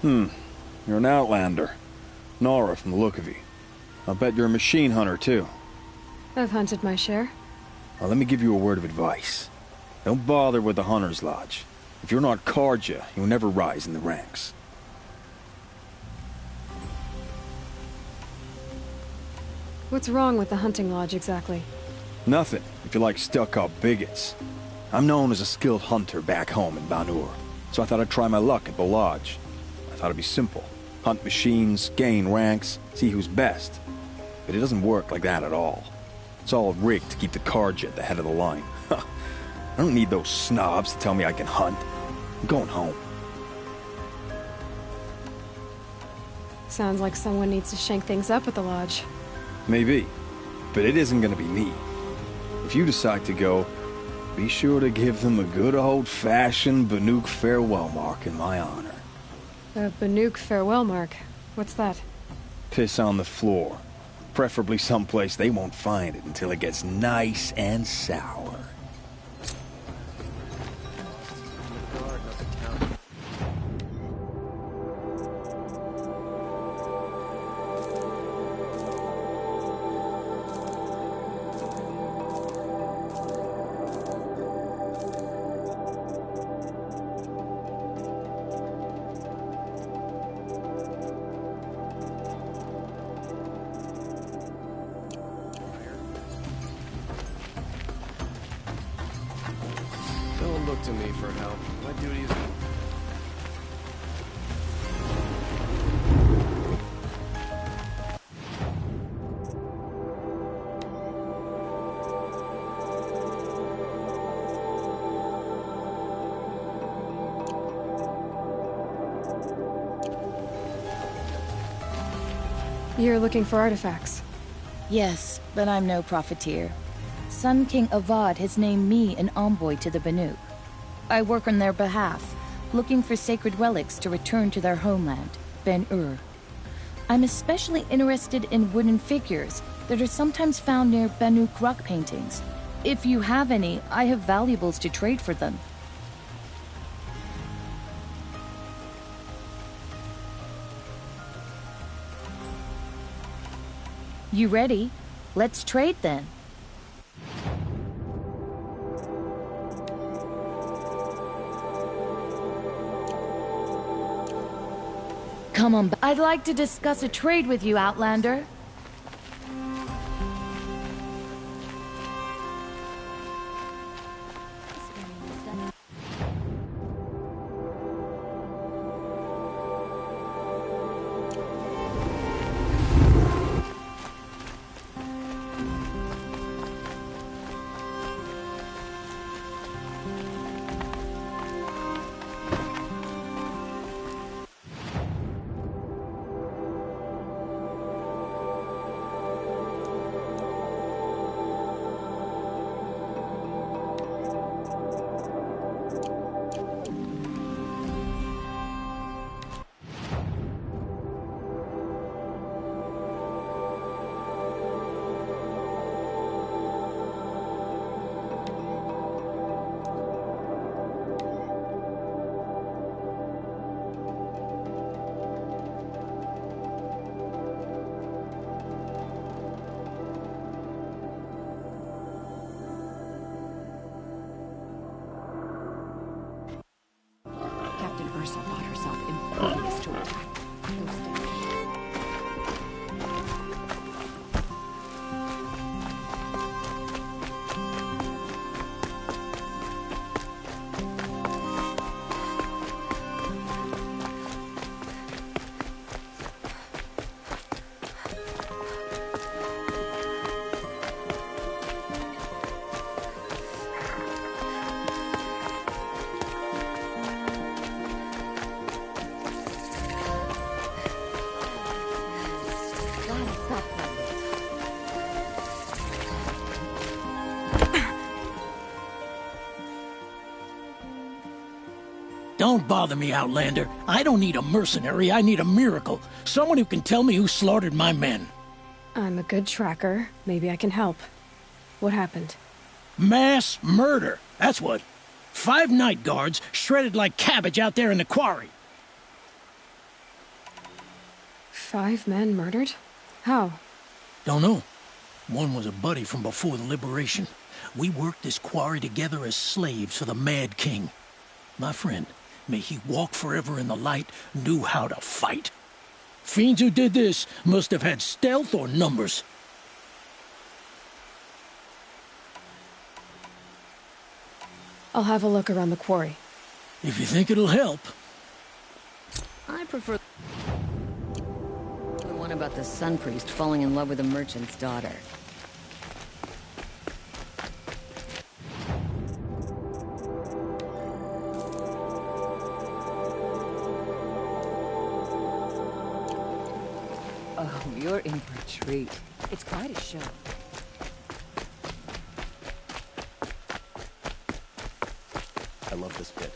You're an outlander. Nora from the look of you. I'll bet you're a machine hunter, too. I've hunted my share. Well, let me give you a word of advice. Don't bother with the Hunter's Lodge. If you're not Carja, you'll never rise in the ranks. What's wrong with the hunting lodge, exactly? Nothing, if you like stuck-up bigots. I'm known as a skilled hunter back home in Banur, so I thought I'd try my luck at the lodge. I thought it'd be simple. Hunt machines, gain ranks, see who's best. But it doesn't work like that at all. It's all rigged to keep the Carja at the head of the line. I don't need those snobs to tell me I can hunt. I'm going home. Sounds like someone needs to shank things up at the lodge. Maybe, but it isn't gonna be me. If you decide to go, be sure to give them a good old-fashioned Banuk farewell mark in my honor. A Banuk farewell mark? What's that? Piss on the floor. Preferably someplace they won't find it until it gets nice and sour. Don't look to me for help. My duty is... You're looking for artifacts. Yes, but I'm no profiteer. Sun King Avad has named me an envoy to the Banuk. I work on their behalf, looking for sacred relics to return to their homeland, Ben-Ur. I'm especially interested in wooden figures that are sometimes found near Banuk rock paintings. If you have any, I have valuables to trade for them. You ready? Let's trade then. Come on, I'd like to discuss a trade with you, Outlander. Thought herself impervious to attack. Don't bother me, Outlander. I don't need a mercenary, I need a miracle. Someone who can tell me who slaughtered my men. I'm a good tracker. Maybe I can help. What happened? Mass murder, that's what. 5 night guards shredded like cabbage out there in the quarry. 5 men murdered? How? Don't know. One was a buddy from before the liberation. We worked this quarry together as slaves for the Mad King. My friend, may he walk forever in the light, knew how to fight. Fiends who did this must have had stealth or numbers. I'll have a look around the quarry. If you think it'll help. I prefer the one about the sun priest falling in love with a merchant's daughter. Oh, you're in for a treat. It's quite a show. I love this bit.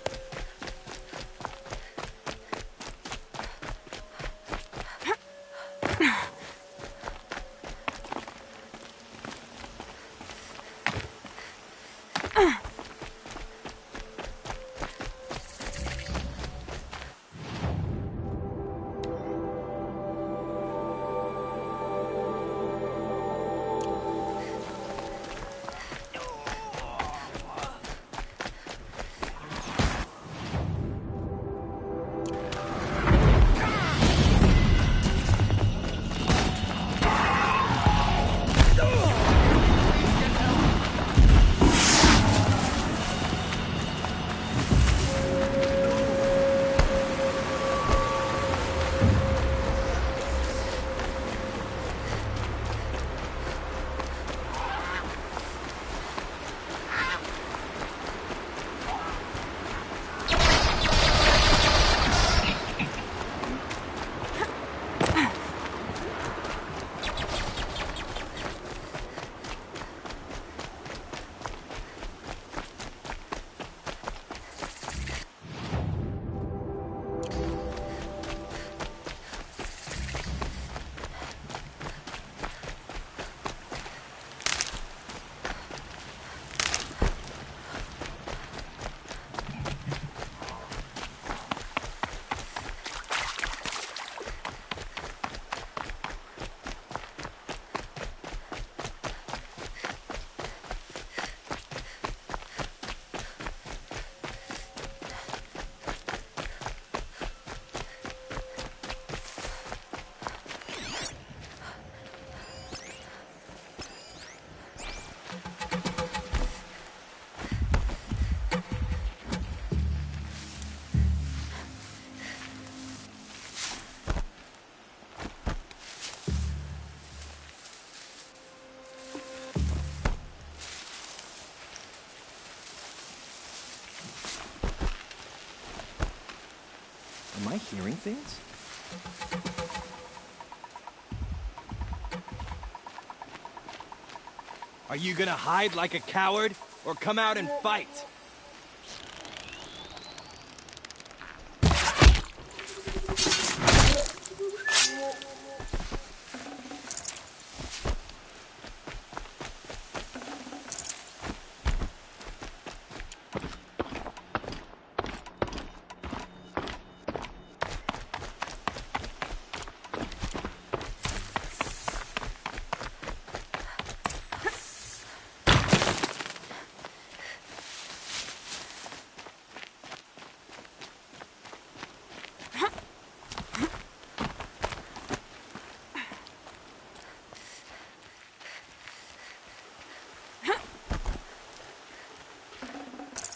Am I hearing things? Are you gonna hide like a coward, or come out and fight?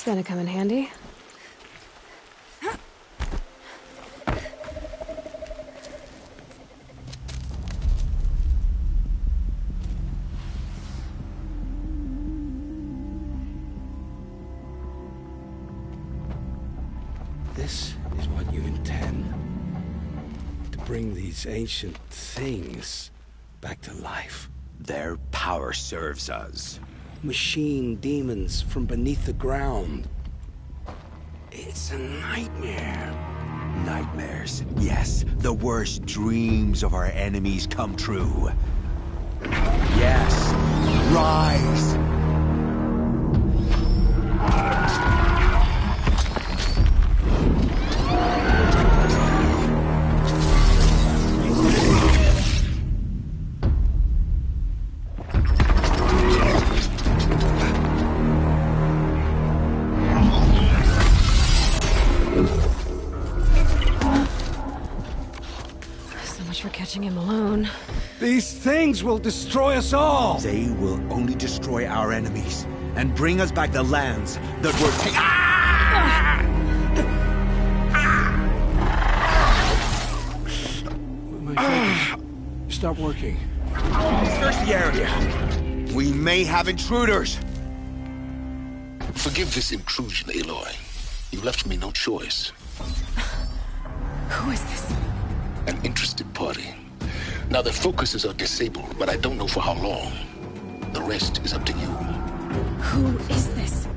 Gonna come in handy. This is what you intend. To bring these ancient things back to life. Their power serves us. Machine demons from beneath the ground. It's a nightmare. Nightmares, yes. The worst dreams of our enemies come true. Yes. Rise! These things will destroy us all! They will only destroy our enemies and bring us back the lands that were taken. Ah! My fingers stop working. Search the area. We may have intruders. Forgive this intrusion, Aloy. You left me no choice. Who is this? An interested party. Now their focuses are disabled, but I don't know for how long. The rest is up to you. Who is this?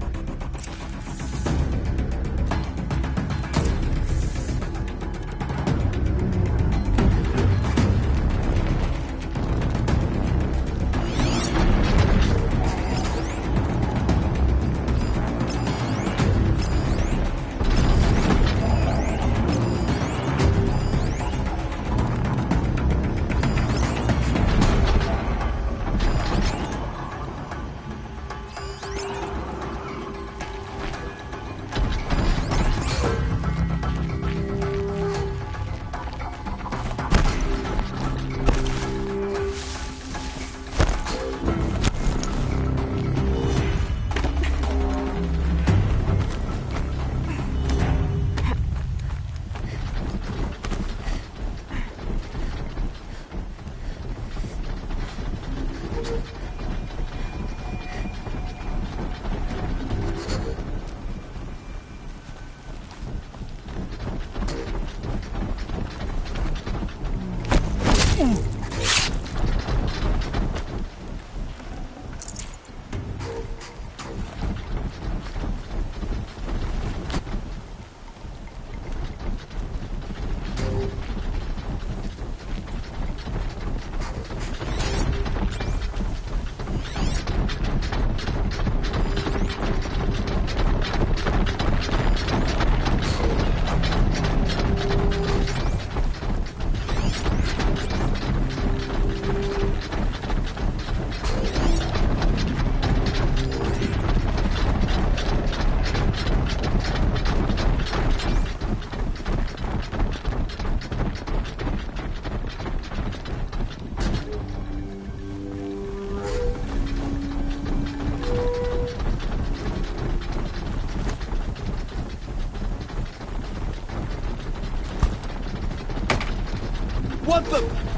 What the?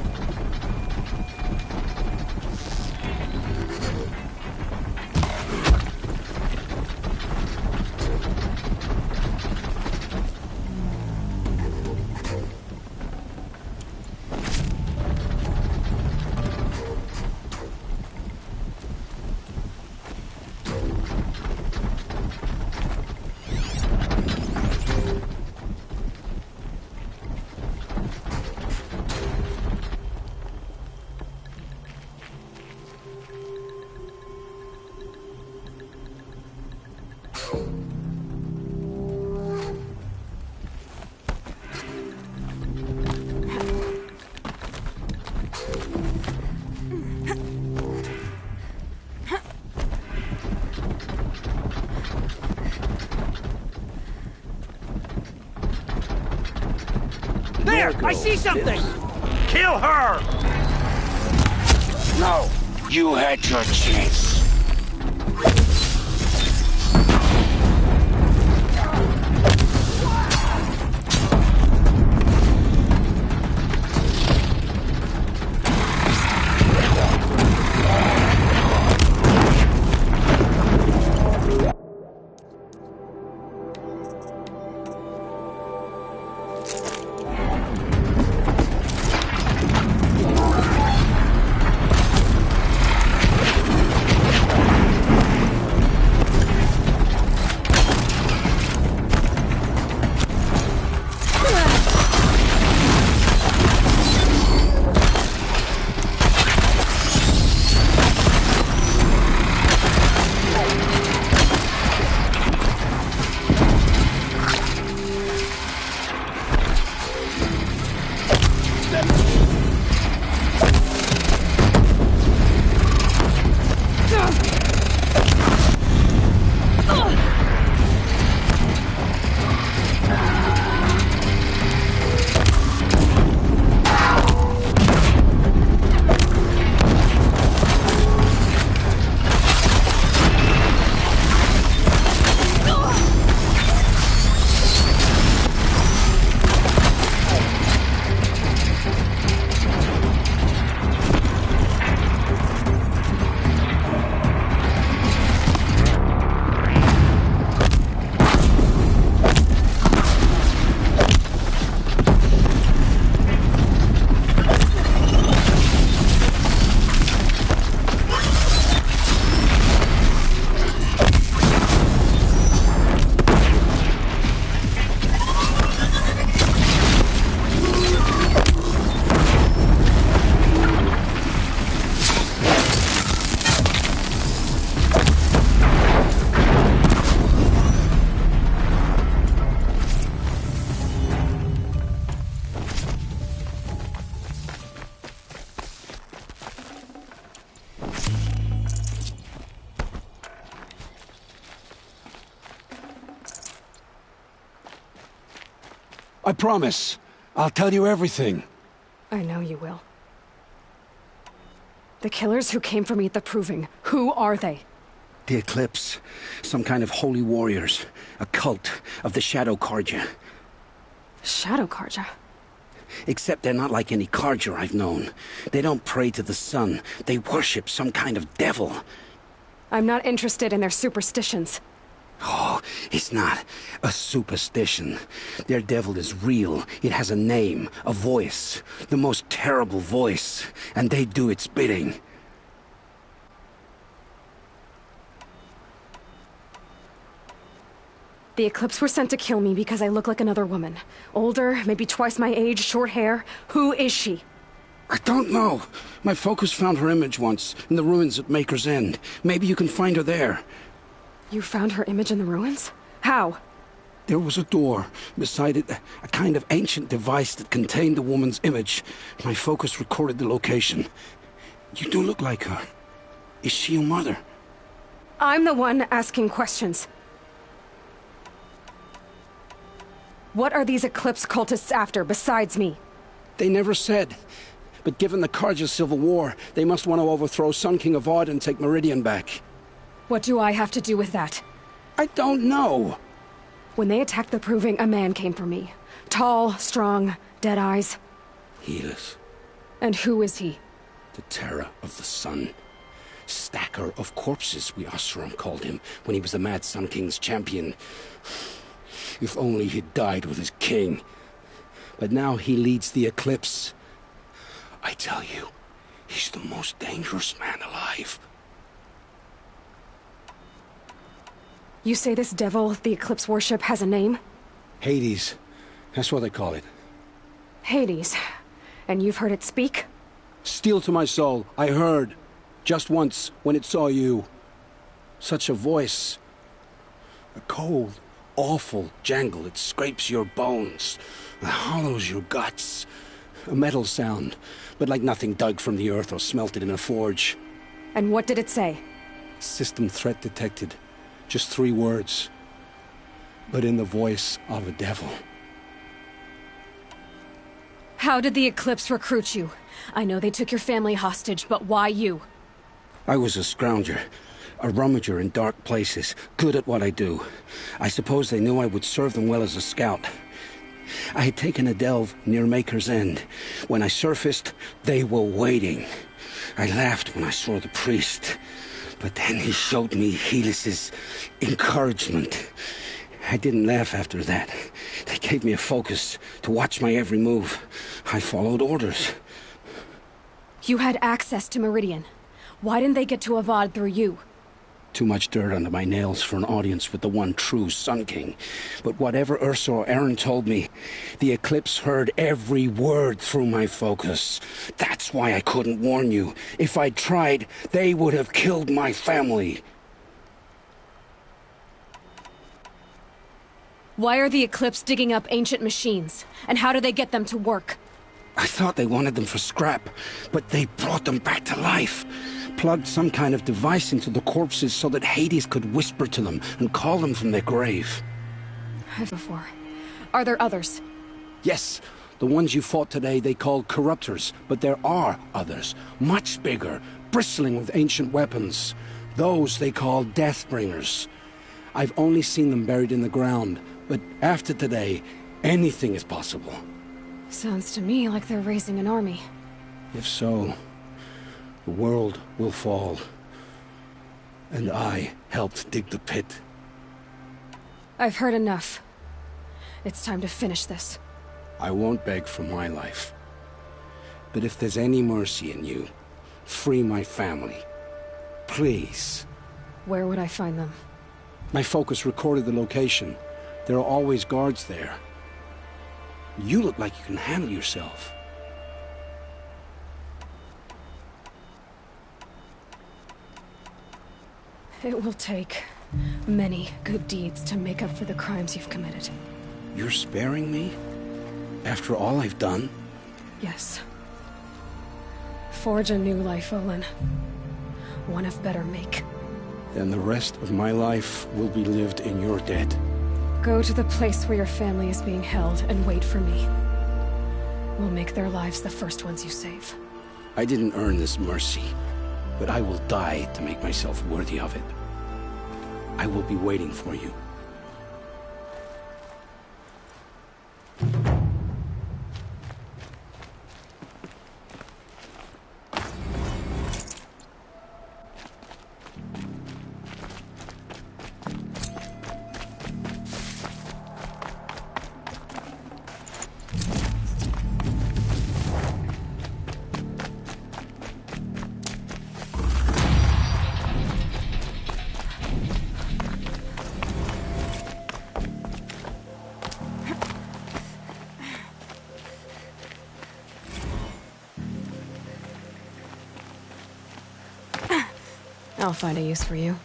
There! I see something! Kill her! No! You had your chance. I promise. I'll tell you everything. I know you will. The killers who came for me at the Proving, who are they? The Eclipse. Some kind of holy warriors. A cult of the Shadow Carja. Shadow Carja? Except they're not like any Carja I've known. They don't pray to the sun. They worship some kind of devil. I'm not interested in their superstitions. Oh, it's not a superstition. Their devil is real. It has a name, a voice. The most terrible voice. And they do its bidding. The Eclipse were sent to kill me because I look like another woman. Older, maybe twice my age, short hair. Who is she? I don't know. My focus found her image once, in the ruins at Maker's End. Maybe you can find her there. You found her image in the ruins? How? There was a door. Beside it, a kind of ancient device that contained the woman's image. My focus recorded the location. You do look like her. Is she your mother? I'm the one asking questions. What are these Eclipse cultists after, besides me? They never said. But given the Carja civil war, they must want to overthrow Sun King Avad and take Meridian back. What do I have to do with that? I don't know. When they attacked the Proving, a man came for me. Tall, strong, dead eyes. Helis. And who is he? The terror of the sun. Stacker of corpses, we Oseram called him, when he was the Mad Sun King's champion. If only he'd died with his king. But now he leads the Eclipse. I tell you, he's the most dangerous man alive. You say this devil the Eclipse worship has a name? Hades. That's what they call it. Hades. And you've heard it speak? Steel to my soul, I heard. Just once, when it saw you. Such a voice. A cold, awful jangle. It scrapes your bones. It hollows your guts. A metal sound, but like nothing dug from the earth or smelted in a forge. And what did it say? System threat detected. Just 3 words. But in the voice of a devil. How did the Eclipse recruit you? I know they took your family hostage, but why you? I was a scrounger. A rummager in dark places. Good at what I do. I suppose they knew I would serve them well as a scout. I had taken a delve near Maker's End. When I surfaced, they were waiting. I laughed when I saw the priest. But then he showed me Helis's encouragement. I didn't laugh after that. They gave me a focus to watch my every move. I followed orders. You had access to Meridian. Why didn't they get to Avad through you? Too much dirt under my nails for an audience with the one true Sun King. But whatever Ursa or Aaron told me, the Eclipse heard every word through my focus. That's why I couldn't warn you. If I'd tried, they would have killed my family. Why are the Eclipse digging up ancient machines? And how do they get them to work? I thought they wanted them for scrap, but they brought them back to life. Plugged some kind of device into the corpses so that Hades could whisper to them and call them from their grave. I've before. Are there others? Yes, the ones you fought today they called corruptors, but there are others, much bigger, bristling with ancient weapons. Those they call Deathbringers. I've only seen them buried in the ground, but after today, anything is possible. Sounds to me like they're raising an army. If so, the world will fall. And I helped dig the pit. I've heard enough. It's time to finish this. I won't beg for my life. But if there's any mercy in you, free my family. Please. Where would I find them? My focus recorded the location. There are always guards there. You look like you can handle yourself. It will take many good deeds to make up for the crimes you've committed. You're sparing me? After all I've done? Yes. Forge a new life, Olin. One of better make. Then the rest of my life will be lived in your debt. Go to the place where your family is being held and wait for me. We'll make their lives the first ones you save. I didn't earn this mercy, but I will die to make myself worthy of it. I will be waiting for you. I'll find a use for you.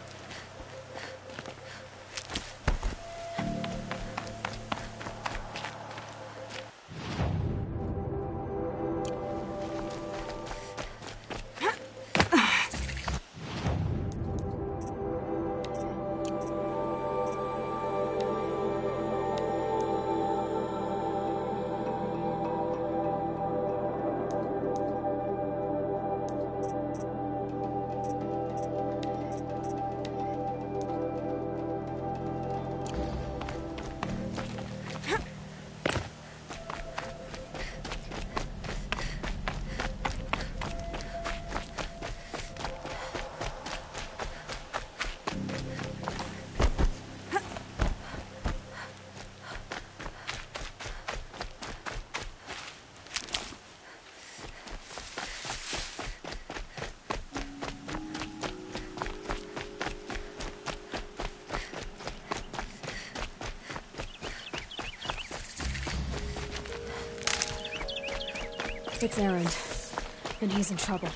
It's Erend, and he's in trouble.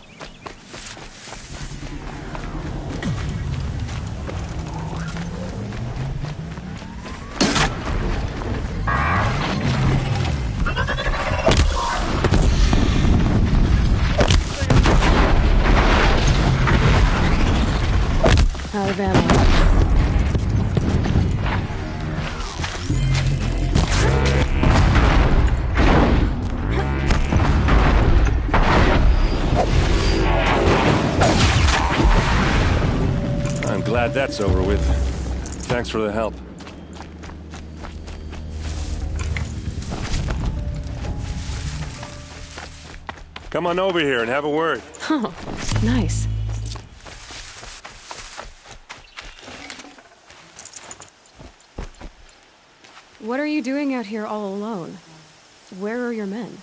Out of ammo. Glad that's over with. Thanks for the help. Come on over here and have a word. Oh, nice. What are you doing out here all alone? Where are your men?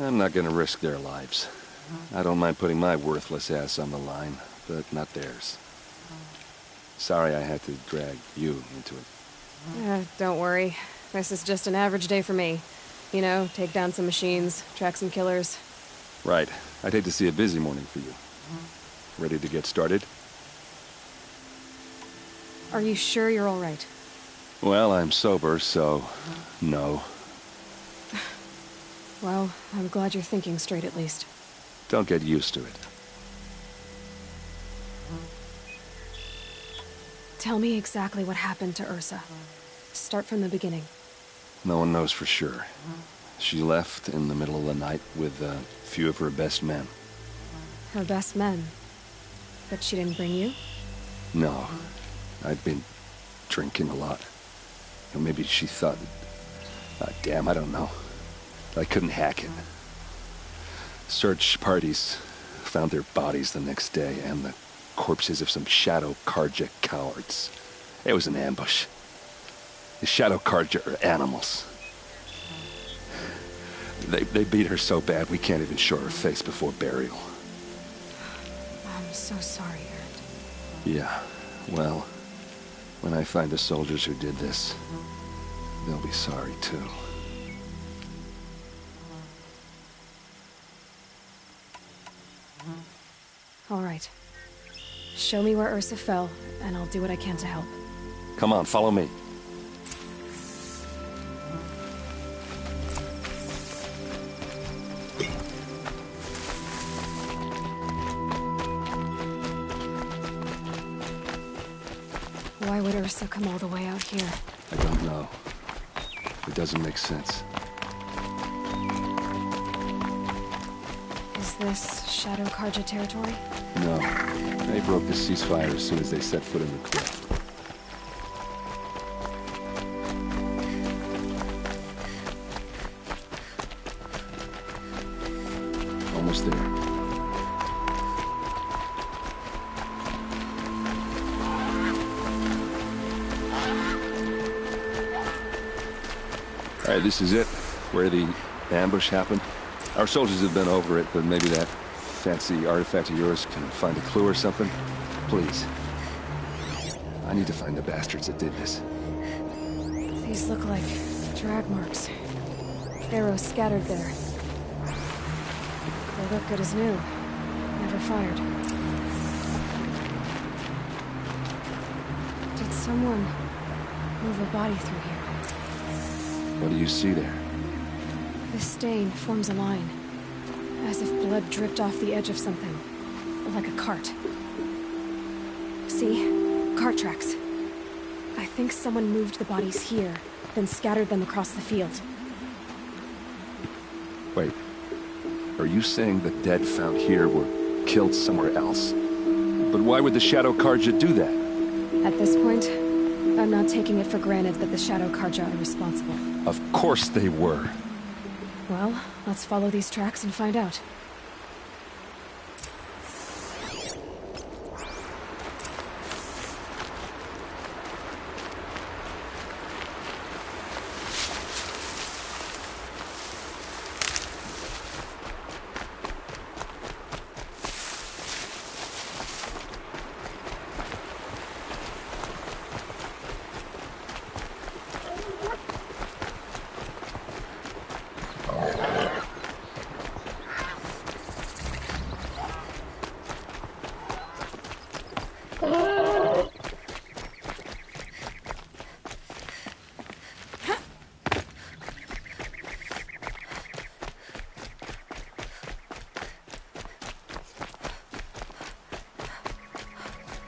I'm not gonna risk their lives. I don't mind putting my worthless ass on the line, but not theirs. Sorry I had to drag you into it. Don't worry. This is just an average day for me. You know, take down some machines, track some killers. Right. I'd hate to see a busy morning for you. Ready to get started? Are you sure you're all right? Well, I'm sober, so no. Well, I'm glad you're thinking straight at least. Don't get used to it. Tell me exactly what happened to Ursa. Start from the beginning. No one knows for sure. She left in the middle of the night with a few of her best men. Her best men? But she didn't bring you? No. I'd been drinking a lot. Or maybe she thought... damn, I don't know. I couldn't hack it. Search parties found their bodies the next day, and the corpses of some Shadow Karja cowards. It was an ambush. The Shadow Karja are animals. They beat her so bad we can't even show her face before burial. I'm so sorry, Erend. Yeah, well, when I find the soldiers who did this, they'll be sorry too. All right. Show me where Ursa fell, and I'll do what I can to help. Come on, follow me. Why would Ursa come all the way out here? I don't know. It doesn't make sense. Is this Shadow Karja territory? No. They broke the ceasefire as soon as they set foot in the crypt. Almost there. Alright, this is it. Where the ambush happened. Our soldiers have been over it, but maybe that fancy artifact of yours can find a clue or something? Please. I need to find the bastards that did this. These look like drag marks. Arrows scattered there. They look good as new. Never fired. Did someone move a body through here? What do you see there? This stain forms a line, as if blood dripped off the edge of something, like a cart. See? Cart tracks. I think someone moved the bodies here, then scattered them across the field. Wait. Are you saying the dead found here were killed somewhere else? But why would the Shadow Karja do that? At this point, I'm not taking it for granted that the Shadow Karja are responsible. Of course they were. Well, let's follow these tracks and find out.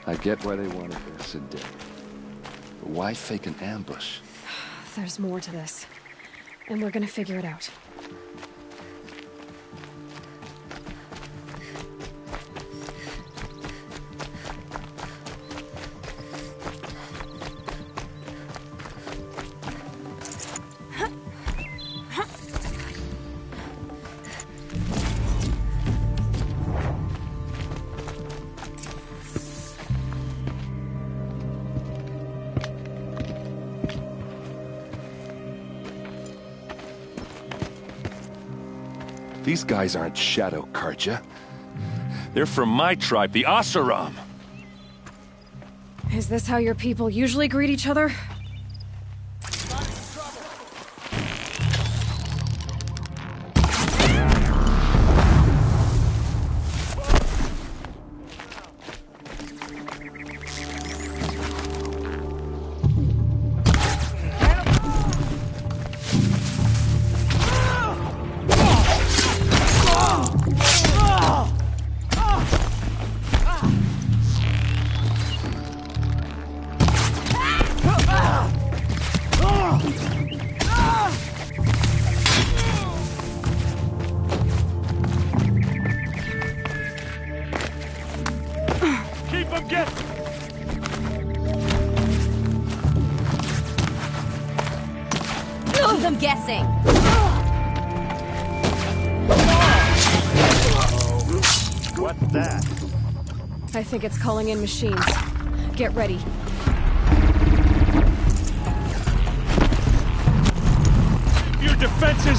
I get why they wanted Sid dead. But why fake an ambush? There's more to this, and we're gonna figure it out. These guys aren't Shadow Karja. They're from my tribe, the Asaram. Is this how your people usually greet each other? I'm guessing. What's that? I think it's calling in machines. Get ready. Your defenses!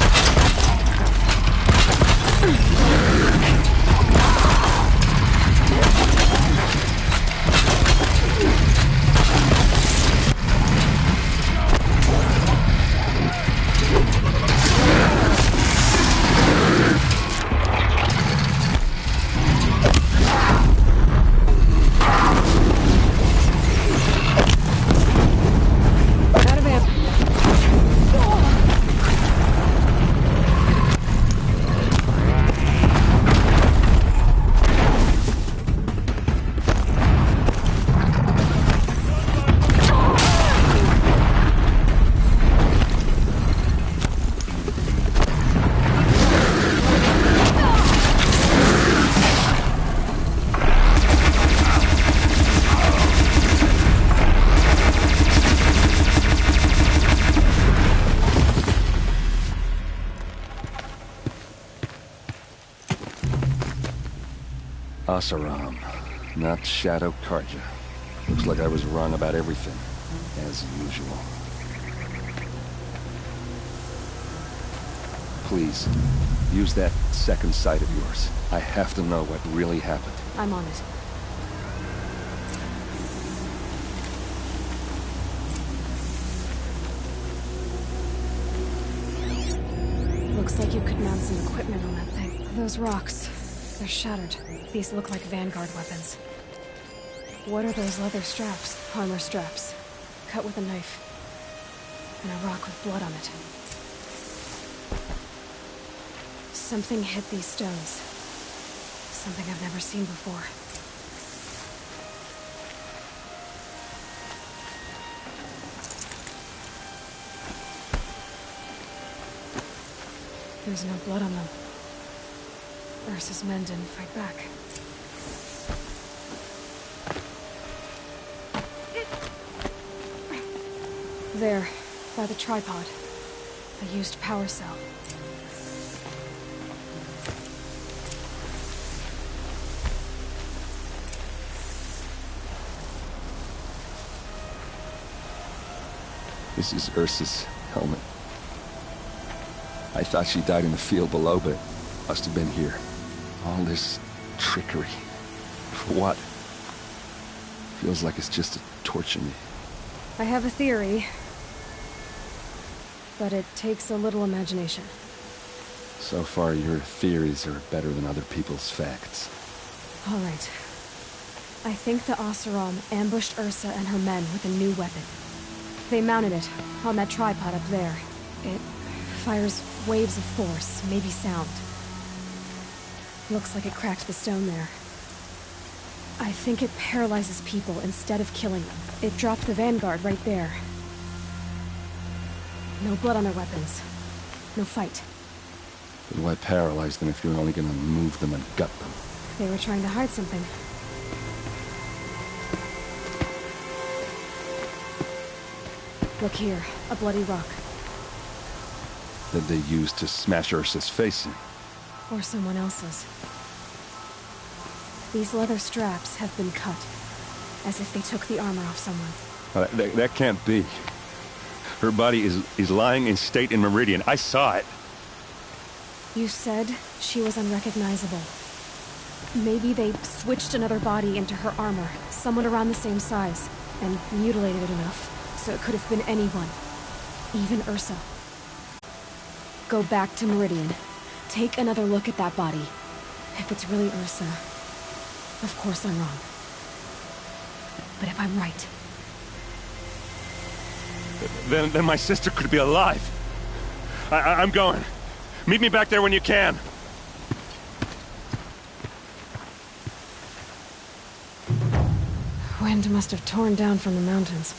Asaram, not Shadow Karja. Looks like I was wrong about everything, as usual. Please, use that second sight of yours. I have to know what really happened. I'm on it. Looks like you could mount some equipment on that thing. Those rocks, they're shattered. These look like Vanguard weapons. What are those leather straps? Armor straps. Cut with a knife. And a rock with blood on it. Something hit these stones. Something I've never seen before. There's no blood on them. Ursa's men didn't fight back. There, by the tripod. A used power cell. This is Ursa's helmet. I thought she died in the field below, but it must have been here. All this trickery. For what? Feels like it's just to torture me. I have a theory. But it takes a little imagination. So far, your theories are better than other people's facts. All right. I think the Oseram ambushed Ursa and her men with a new weapon. They mounted it on that tripod up there. It fires waves of force, maybe sound. Looks like it cracked the stone there. I think it paralyzes people instead of killing them. It dropped the Vanguard right there. No blood on their weapons. No fight. Then why paralyze them if you're only gonna move them and gut them? They were trying to hide something. Look here, a bloody rock. That they used to smash Ursa's face in. Or someone else's. These leather straps have been cut, as if they took the armor off someone. That can't be. Her body is lying in state in Meridian. I saw it. You said she was unrecognizable. Maybe they switched another body into her armor, someone around the same size, and mutilated it enough, so it could have been anyone. Even Ursa. Go back to Meridian. Take another look at that body. If it's really Ursa, of course I'm wrong. But if I'm right... Then my sister could be alive. I'm going. Meet me back there when you can. Wind must have torn down from the mountains.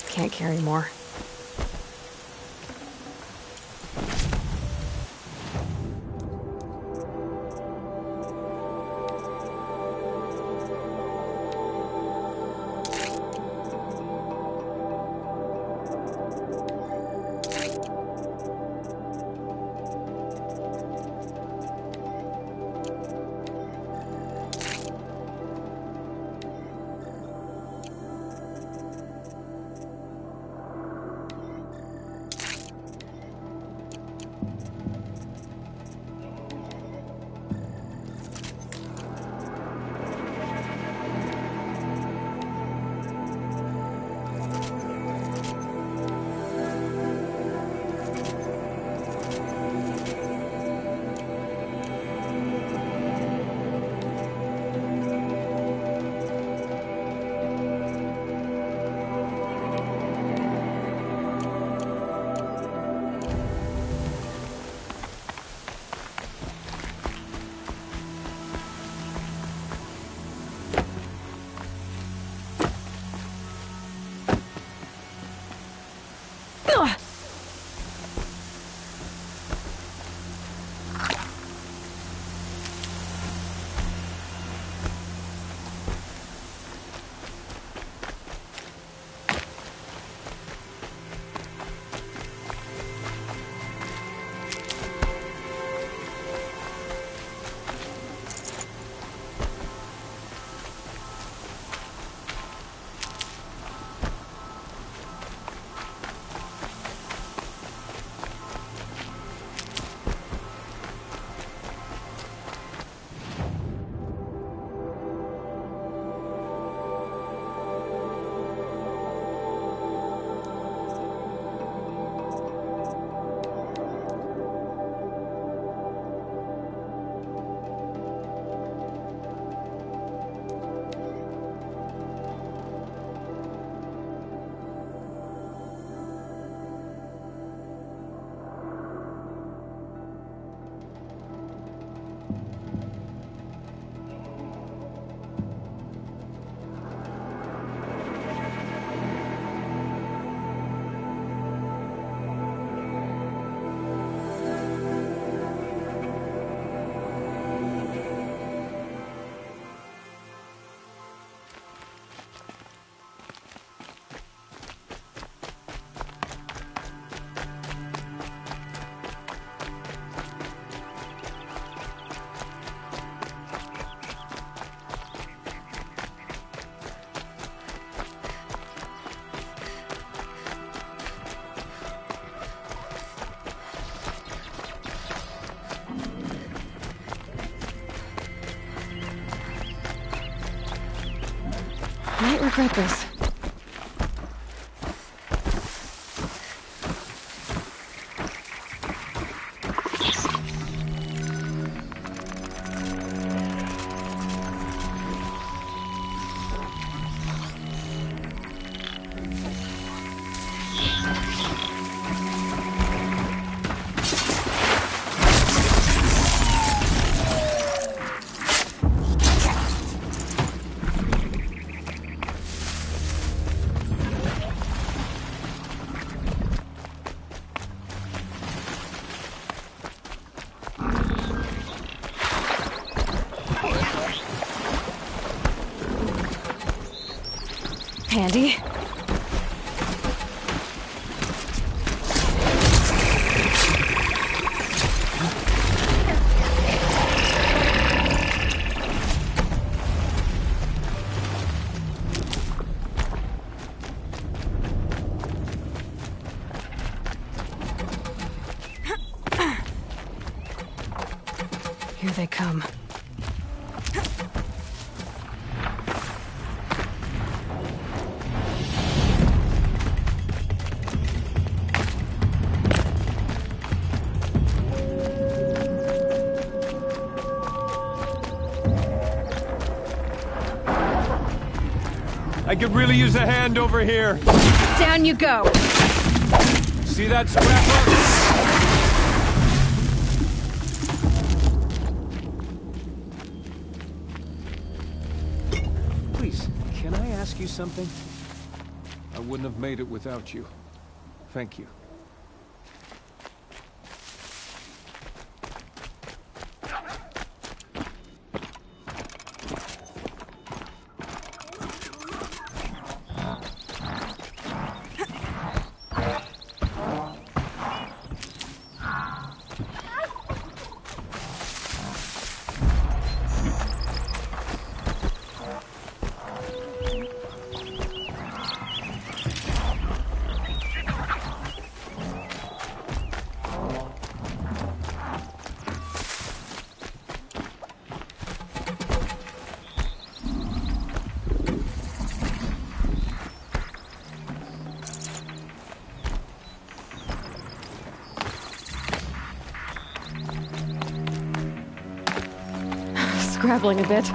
Can't carry more. Might regret this. Handy. Here they come. I could really use a hand over here. Down you go. See that scrapper? Please, can I ask you something? I wouldn't have made it without you. Thank you. Scrabbling a bit.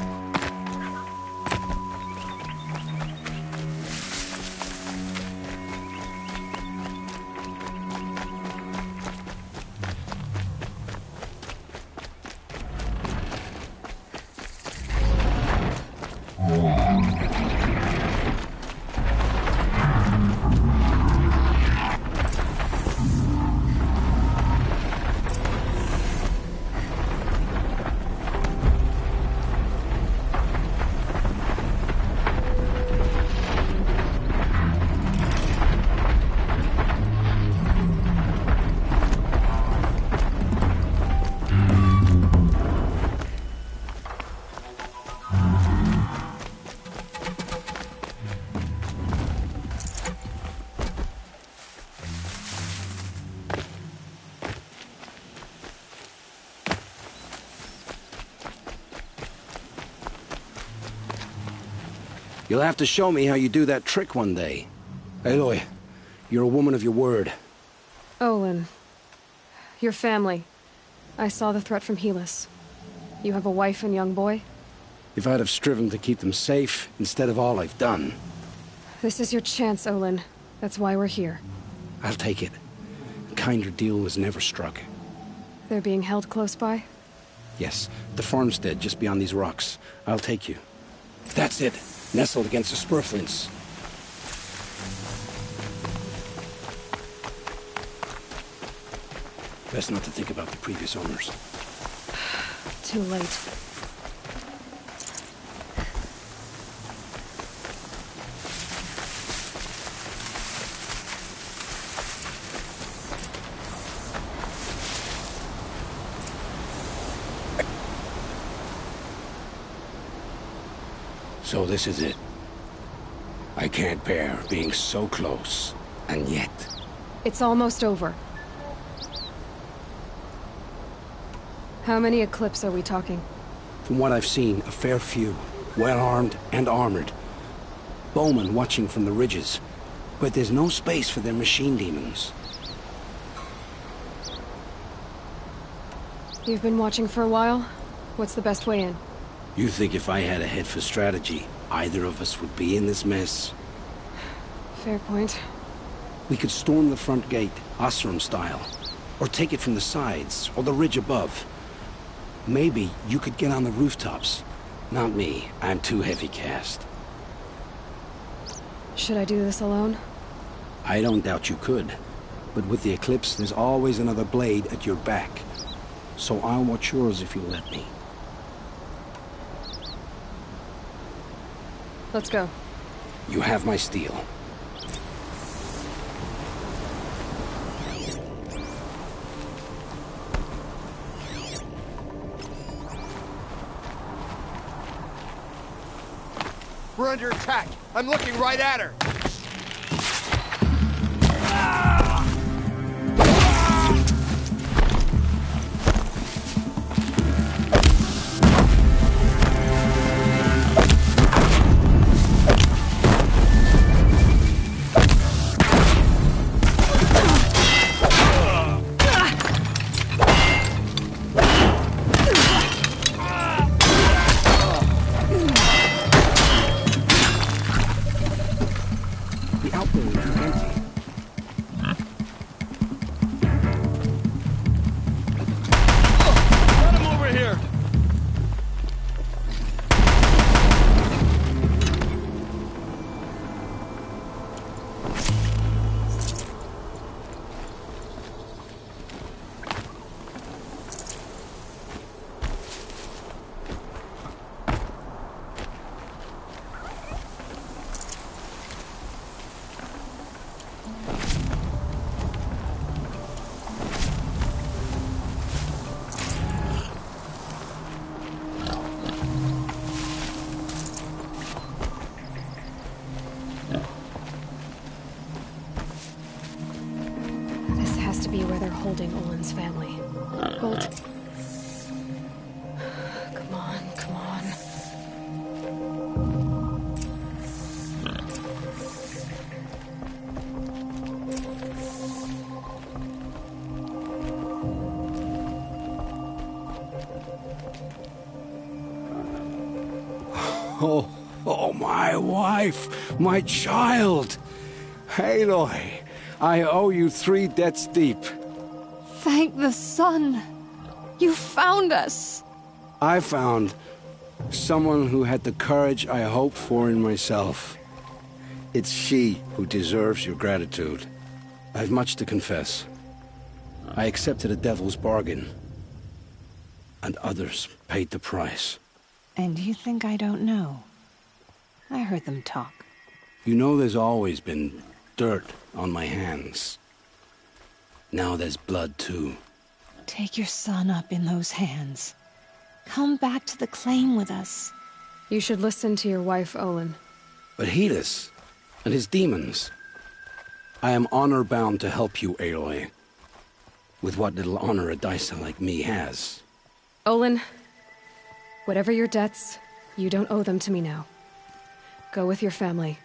You'll have to show me how you do that trick one day. Aloy, you're a woman of your word. Olin. Your family. I saw the threat from Helis. You have a wife and young boy? If I'd have striven to keep them safe, instead of all I've done. This is your chance, Olin. That's why we're here. I'll take it. A kinder deal was never struck. They're being held close by? Yes, the farmstead just beyond these rocks. I'll take you. That's it. Nestled against the spur flints. Best not to think about the previous owners. Too late. So this is it. I can't bear being so close, and yet... It's almost over. How many Eclipse are we talking? From what I've seen, a fair few. Well-armed and armored. Bowmen watching from the ridges. But there's no space for their machine demons. You've been watching for a while? What's the best way in? You think if I had a head for strategy, either of us would be in this mess? Fair point. We could storm the front gate, Osram style. Or take it from the sides, or the ridge above. Maybe you could get on the rooftops. Not me. I'm too heavy cast. Should I do this alone? I don't doubt you could. But with the eclipse, there's always another blade at your back. So I'll watch yours if you let me. Let's go. You have my steel. We're under attack. I'm looking right at her. Be where they're holding Olin's family. Bolt. Come on, come on. Oh, my wife, my child. Aloy. I owe you 3 debts deep. Thank the sun. You found us. I found someone who had the courage I hoped for in myself. It's she who deserves your gratitude. I've much to confess. I accepted a devil's bargain, and others paid the price. And you think I don't know? I heard them talk. You know there's always been dirt on my hands. Now there's blood, too. Take your son up in those hands. Come back to the claim with us. You should listen to your wife, Olin. But Hedis and his demons. I am honor-bound to help you, Aloy. With what little honor a Dysa like me has. Olin, whatever your debts, you don't owe them to me now. Go with your family.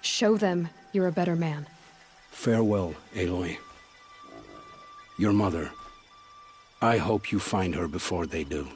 Show them you're a better man. Farewell, Aloy. Your mother. I hope you find her before they do.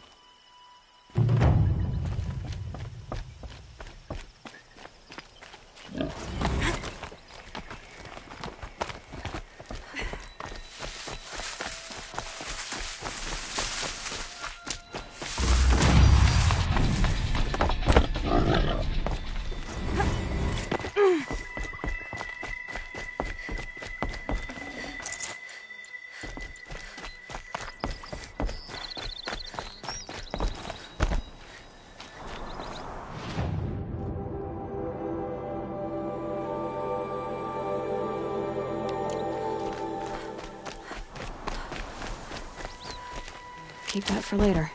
Keep that for later.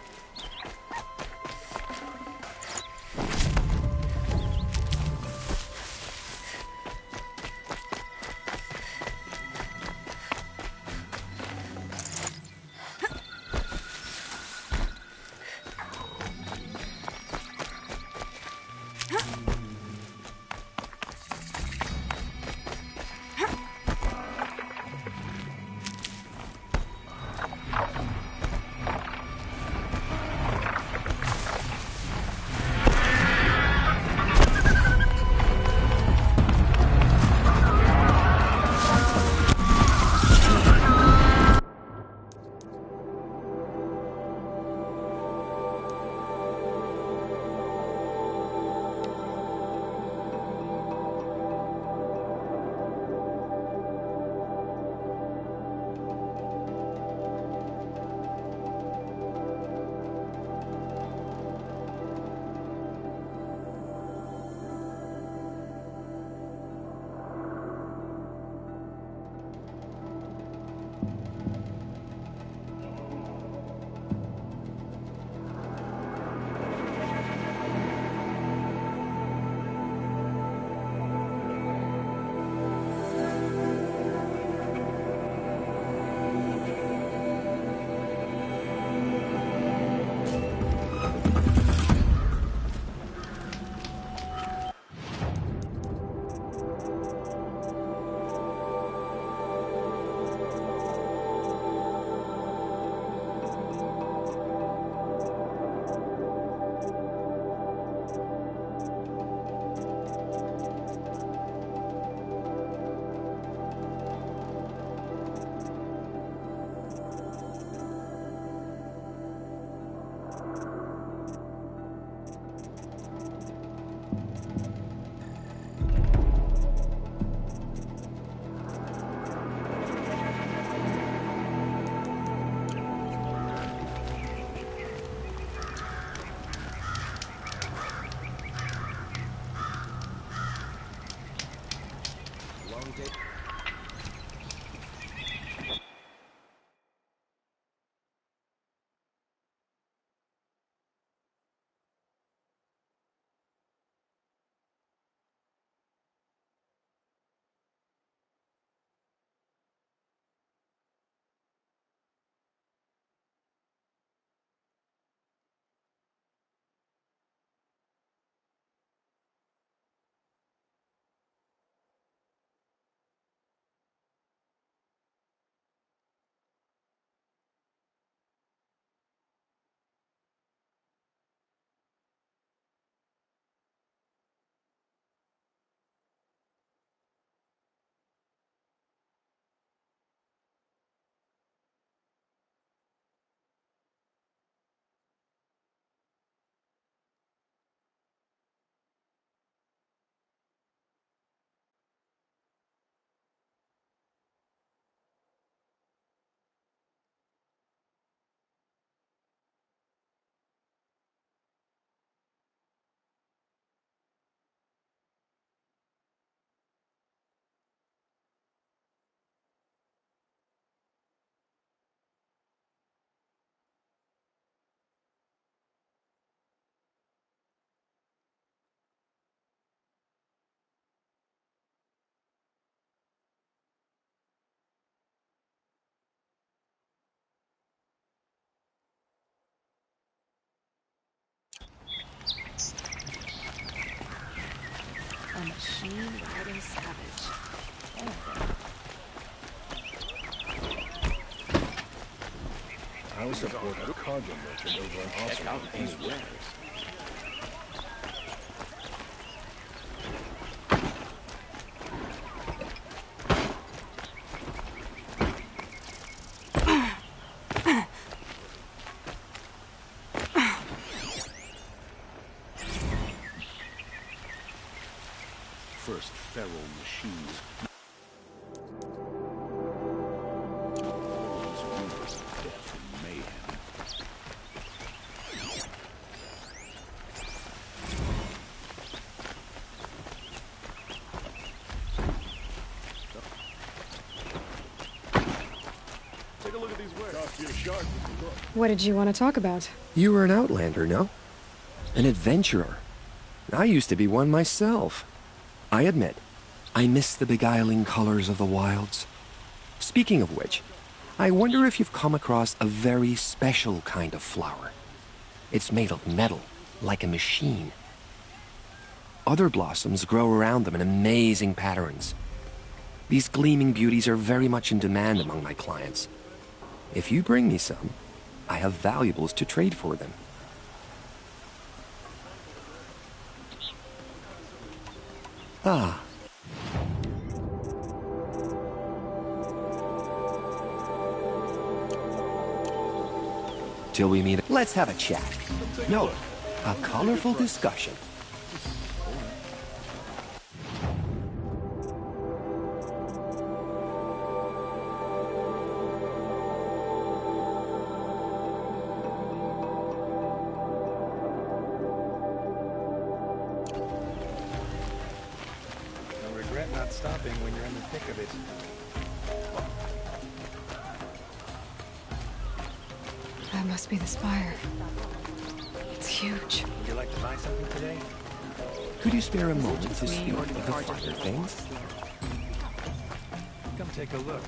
machine riding savage. I would support a cargo merchant over an Check out these wares. First feral machines. Death and mayhem. Take a look at these wares. Cost you a shark if you look. What did you want to talk about? You were an outlander, no? An adventurer. I used to be one myself. I admit, I miss the beguiling colors of the wilds. Speaking of which, I wonder if you've come across a very special kind of flower. It's made of metal, like a machine. Other blossoms grow around them in amazing patterns. These gleaming beauties are very much in demand among my clients. If you bring me some, I have valuables to trade for them. Ah. Till we meet, let's have a chat. No, a colorful discussion. Not stopping when you're in the thick of it. That must be the spire. It's huge. Would you like to buy something today? Could you spare a moment to speak of the finer things? Come take a look.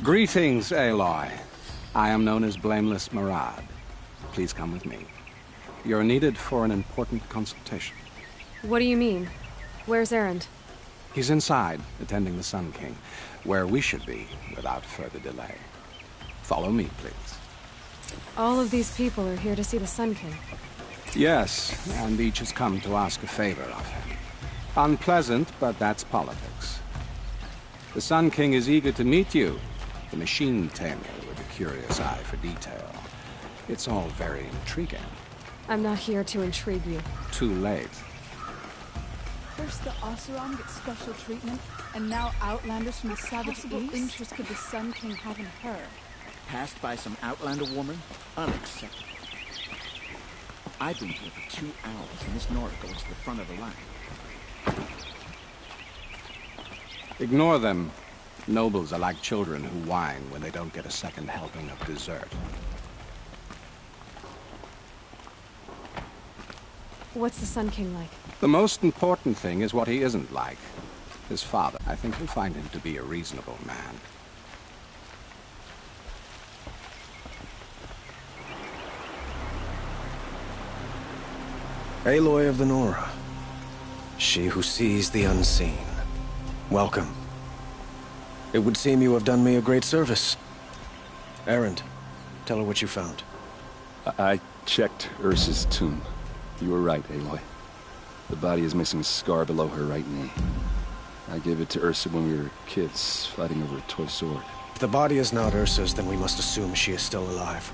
Greetings, Aloy. I am known as Blameless Murad. Please come with me. You're needed for an important consultation. What do you mean? Where's Erend? He's inside, attending the Sun King, where we should be without further delay. Follow me, please. All of these people are here to see the Sun King. Yes, and each has come to ask a favor of him. Unpleasant, but that's politics. The Sun King is eager to meet you. The machine tamer with a curious eye for detail. It's all very intriguing. I'm not here to intrigue you. Too late. First the Oseram gets special treatment, and now Outlanders from the Savage East? What interest could the Sun King have in her? Passed by some Outlander woman? Unacceptable. I've been here for 2 hours, and this Nora goes to the front of the line. Ignore them. Nobles are like children who whine when they don't get a second helping of dessert. What's the Sun King like? The most important thing is what he isn't like. His father. I think you'll find him to be a reasonable man. Aloy of the Nora. She who sees the unseen. Welcome. It would seem you have done me a great service. Erend, tell her what you found. I checked Ursa's tomb. You were right, Aloy. The body is missing a scar below her right knee. I gave it to Ursa when we were kids, fighting over a toy sword. If the body is not Ursa's, then we must assume she is still alive.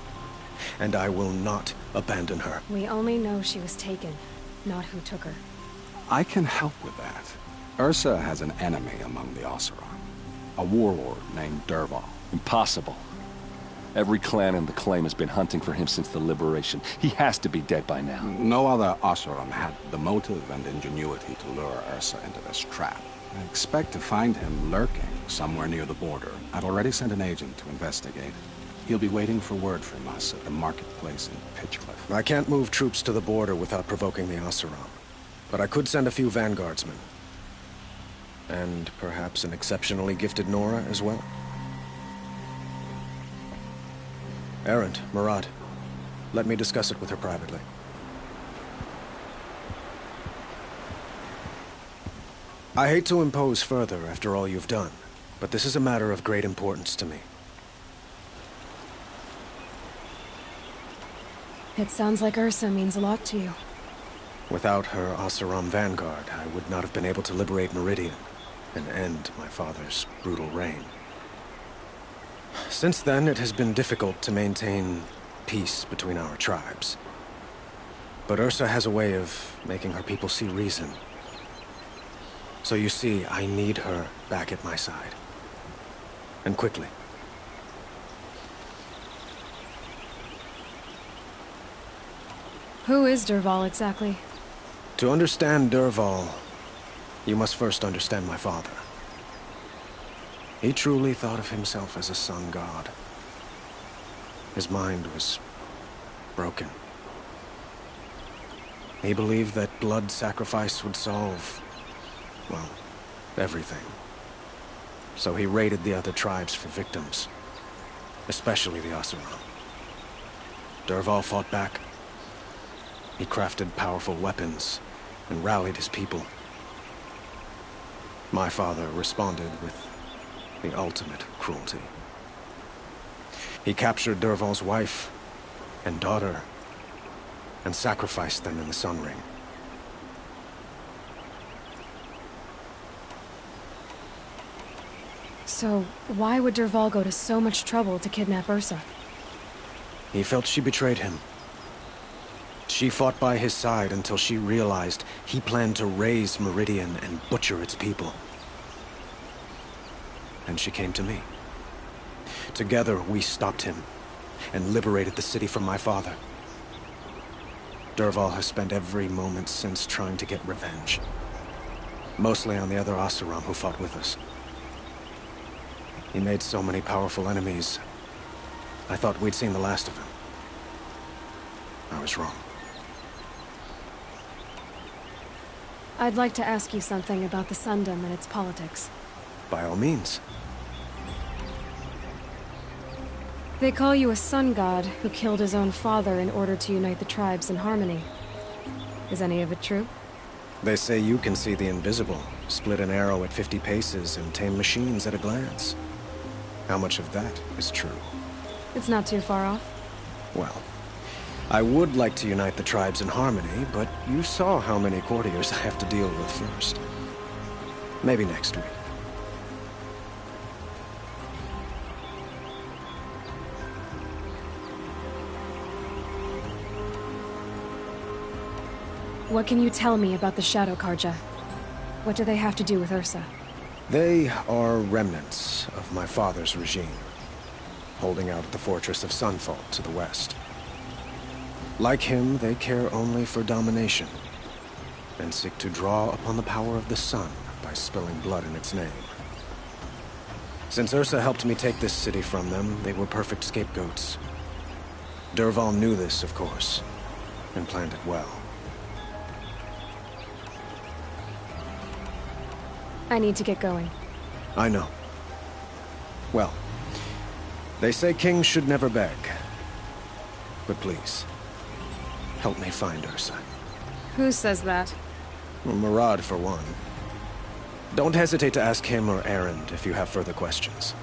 And I will not abandon her. We only know she was taken, not who took her. I can help with that. Ursa has an enemy among the Oseram. A warlord named Dervahl. Impossible. Every clan in the claim has been hunting for him since the liberation. He has to be dead by now. No other Oseram had the motive and ingenuity to lure Ursa into this trap. I expect to find him lurking somewhere near the border. I've already sent an agent to investigate. He'll be waiting for word from us at the marketplace in Pitchcliff. I can't move troops to the border without provoking the Oseram. But I could send a few vanguardsmen. And perhaps an exceptionally gifted Nora as well. Erend, Murad, let me discuss it with her privately. I hate to impose further after all you've done, but this is a matter of great importance to me. It sounds like Ursa means a lot to you. Without her Oseram vanguard, I would not have been able to liberate Meridian and end my father's brutal reign. Since then, it has been difficult to maintain peace between our tribes. But Ursa has a way of making her people see reason. So you see, I need her back at my side. And quickly. Who is Dervahl exactly? To understand Dervahl, you must first understand my father. He truly thought of himself as a sun god. His mind was broken. He believed that blood sacrifice would solve, well, everything. So he raided the other tribes for victims, especially the Oseram. Dervahl fought back. He crafted powerful weapons and rallied his people. My father responded with the ultimate cruelty. He captured Dervahl's wife and daughter and sacrificed them in the Sun Ring. So, why would Dervahl go to so much trouble to kidnap Ursa? He felt she betrayed him. She fought by his side until she realized he planned to raise Meridian and butcher its people. And she came to me. Together, we stopped him and liberated the city from my father. Dervahl has spent every moment since trying to get revenge. Mostly on the other Oseram who fought with us. He made so many powerful enemies. I thought we'd seen the last of him. I was wrong. I'd like to ask you something about the Sundom and its politics. By all means. They call you a sun god who killed his own father in order to unite the tribes in harmony. Is any of it true? They say you can see the invisible, split an arrow at 50 paces, and tame machines at a glance. How much of that is true? It's not too far off. Well, I would like to unite the tribes in harmony, but you saw how many courtiers I have to deal with first. Maybe next week. What can you tell me about the Shadow Karja? What do they have to do with Ursa? They are remnants of my father's regime, holding out at the fortress of Sunfall to the west. Like him, they care only for domination, and seek to draw upon the power of the sun by spilling blood in its name. Since Ursa helped me take this city from them, they were perfect scapegoats. Dervahl knew this, of course, and planned it well. I need to get going. I know. Well, they say kings should never beg. But please, help me find Ursa. Who says that? Well, Murad, for one. Don't hesitate to ask him or Erend if you have further questions.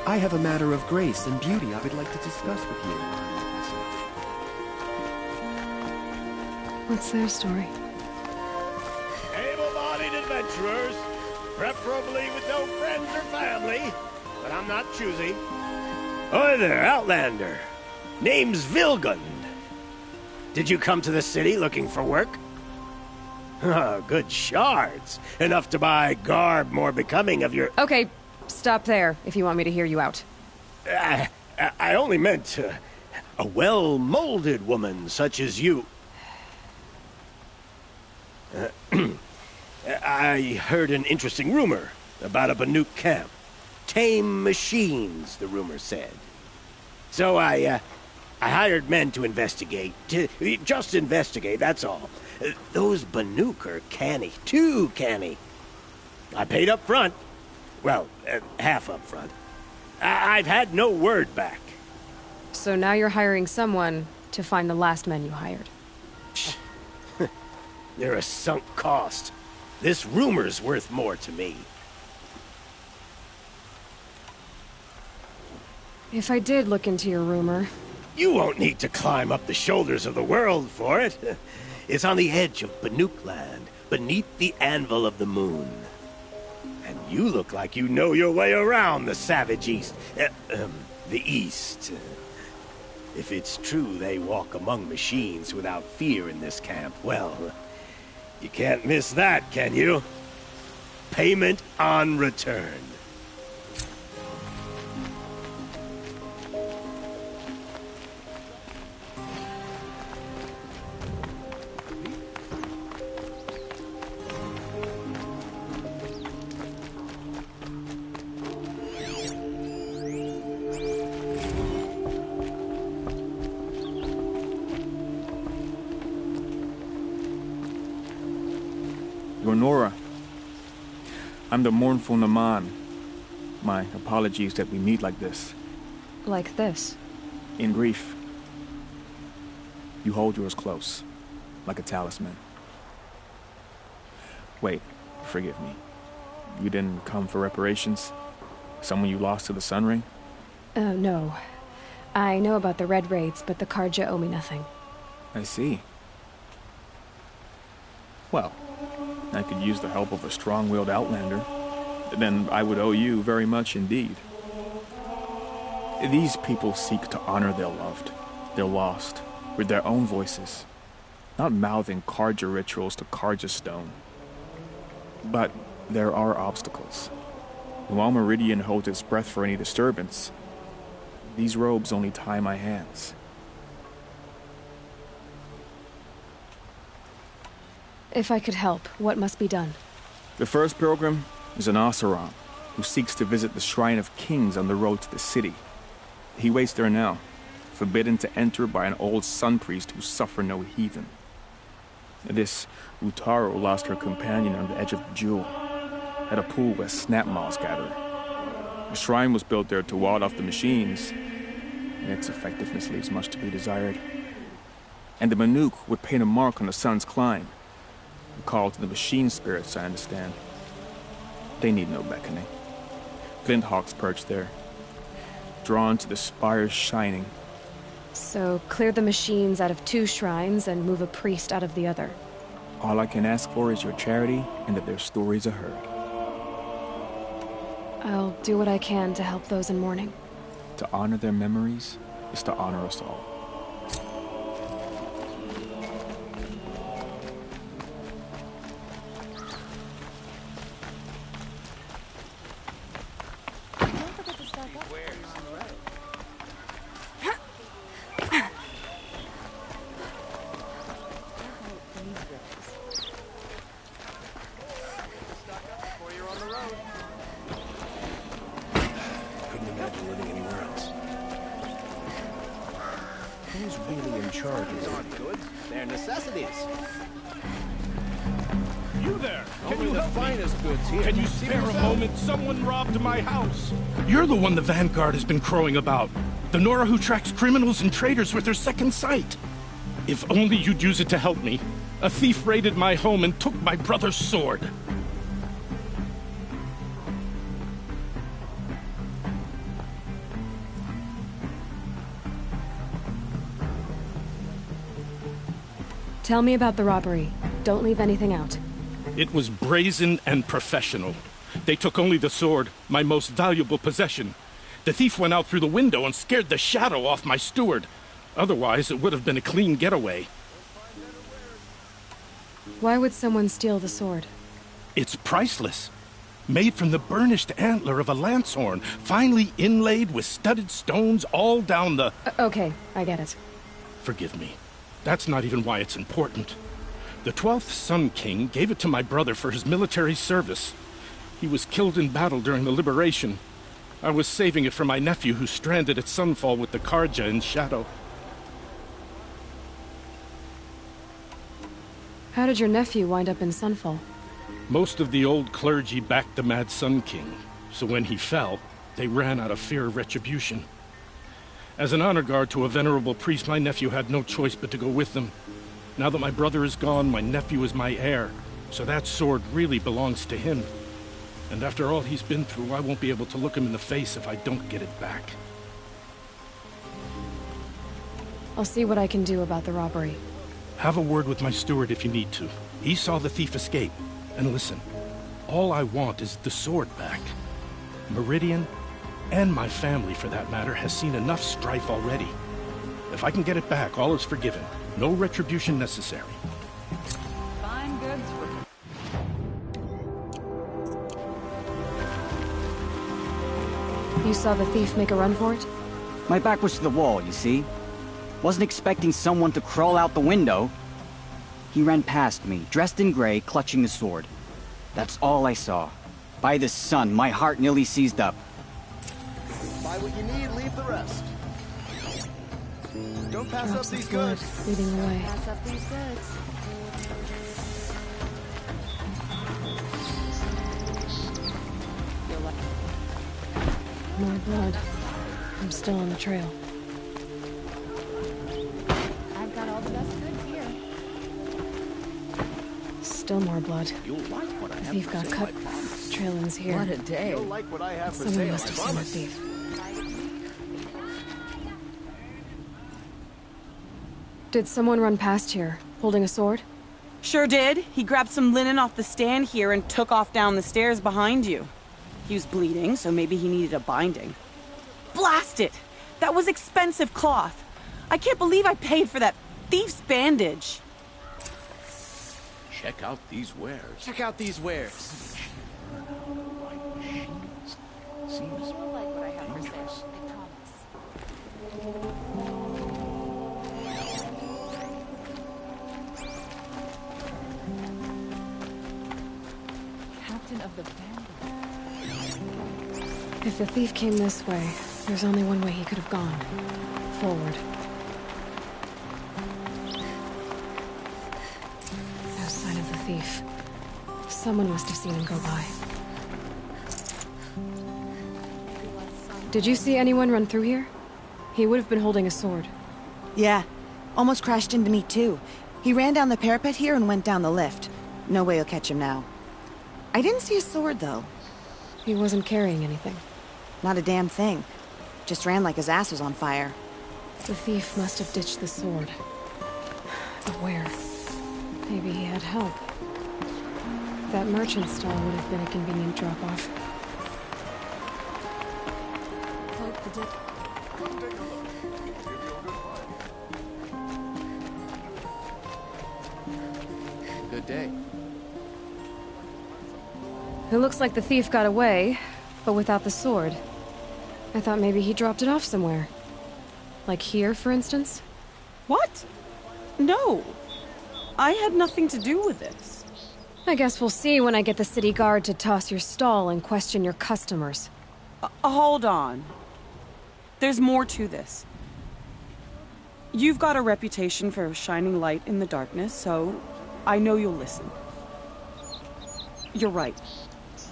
I have a matter of grace and beauty I would like to discuss with you. What's their story? Able-bodied adventurers, preferably with no friends or family, but I'm not choosy. Hi there, Outlander. Name's Vilgund. Did you come to the city looking for work? Good shards. Enough to buy garb more becoming of your... Okay, stop there, if you want me to hear you out. I only meant a well-molded woman such as you. I heard an interesting rumor about a Banuk camp. Tame machines, the rumor said. So I hired men to investigate. Just investigate, that's all. Those Banuk are canny. Too canny. I paid up front. Well, half up front. I've had no word back. So now you're hiring someone to find the last men you hired. They're a sunk cost. This rumor's worth more to me. If I did look into your rumor... You won't need to climb up the shoulders of the world for it. It's on the edge of Banuk land, beneath the anvil of the moon. And you look like you know your way around the savage east. The east. If it's true they walk among machines without fear in this camp, well... You can't miss that, can you? Payment on return. Nora. I'm the mournful Naman. My apologies that we meet like this. Like this? In grief. You hold yours close, like a talisman. Wait, forgive me. You didn't come for reparations? Someone you lost to the Sun Ring? No. I know about the Red Raids, but the Karja owe me nothing. I see. Well, I could use the help of a strong-willed outlander. Then I would owe you very much indeed. These people seek to honor their loved, their lost, with their own voices, not mouthing Karja rituals to Karja stone. But there are obstacles. While Meridian holds its breath for any disturbance, these robes only tie my hands. If I could help, what must be done? The first pilgrim is an Oseram, who seeks to visit the Shrine of Kings on the road to the city. He waits there now, forbidden to enter by an old sun priest who suffer no heathen. This Utaro lost her companion on the edge of the jewel, at a pool where snap moths gather. The shrine was built there to ward off the machines, and its effectiveness leaves much to be desired. And the Banuk would paint a mark on the sun's climb, a call to the machine spirits, I understand. They need no beckoning. Flint hawks perch there, drawn to the spires shining. So clear the machines out of 2 shrines and move a priest out of the other. All I can ask for is your charity and that their stories are heard. I'll do what I can to help those in mourning. To honor their memories is to honor us all. Who's really in charge of these goods? They're necessities. You there! Can you the help finest me? goods here. Can you spare a moment? Someone robbed my house. You're the one the Vanguard has been crowing about. The Nora who tracks criminals and traitors with her second sight. If only you'd use it to help me. A thief raided my home and took my brother's sword. Tell me about the robbery. Don't leave anything out. It was brazen and professional. They took only the sword, my most valuable possession. The thief went out through the window and scared the shadow off my steward. Otherwise, it would have been a clean getaway. Why would someone steal the sword? It's priceless. Made from the burnished antler of a lancehorn, finely inlaid with studded stones all down the... Okay, I get it. Forgive me. That's not even why it's important. The 12th Sun King gave it to my brother for his military service. He was killed in battle during the liberation. I was saving it for my nephew who's stranded at Sunfall with the Karja in Shadow. How did your nephew wind up in Sunfall? Most of the old clergy backed the Mad Sun King, so when he fell, they ran out of fear of retribution. As an honor guard to a venerable priest, my nephew had no choice but to go with them. Now that my brother is gone, my nephew is my heir, so that sword really belongs to him. And after all he's been through, I won't be able to look him in the face if I don't get it back. I'll see what I can do about the robbery. Have a word with my steward if you need to. He saw the thief escape. And listen, all I want is the sword back. Meridian, and my family for that matter, has seen enough strife already. If I can get it back, all is forgiven. No retribution necessary. Fine goods You saw the thief make a run for it? My back was to the wall, you see? Wasn't expecting someone to crawl out the window. He ran past me, dressed in gray, clutching the sword. That's all I saw. By the sun, my heart nearly seized up. Buy what you need, leave the rest. Don't pass Drops up these of blood, goods. leading away. pass up these goods. More blood. I'm still on the trail. I've got all the best goods here. Still more blood. You'll like what I The have thief for got sale, cut. I promise. Trail ends here. What a day. You'll like what I have for Someone sale, must I have seen the promise. thief. Did someone run past here, holding a sword? Sure did. He grabbed some linen off the stand here and took off down the stairs behind you. He was bleeding, so maybe he needed a binding. Blast it! That was expensive cloth. I can't believe I paid for that thief's bandage. Check out these wares. Check out these wares. Seems You'll like what I have for dangerous. sale, I promise. Captain of the Vanguard. If the thief came this way, there's only one way he could have gone. Forward. No sign of the thief. Someone must have seen him go by. Did you see anyone run through here? He would have been holding a sword. Yeah. Almost crashed into me, too. He ran down the parapet here and went down the lift. No way you'll catch him now. I didn't see a sword, though. He wasn't carrying anything. Not a damn thing. Just ran like his ass was on fire. The thief must have ditched the sword. But where? Maybe he had help. That merchant stall would have been a convenient drop-off. Hope the dip. Good day. It looks like the thief got away, but without the sword. I thought maybe he dropped it off somewhere. Like here, for instance? What? No. I had nothing to do with this. I guess we'll see when I get the city guard to toss your stall and question your customers. Hold on. There's more to this. You've got a reputation for shining light in the darkness, so I know you'll listen. You're right.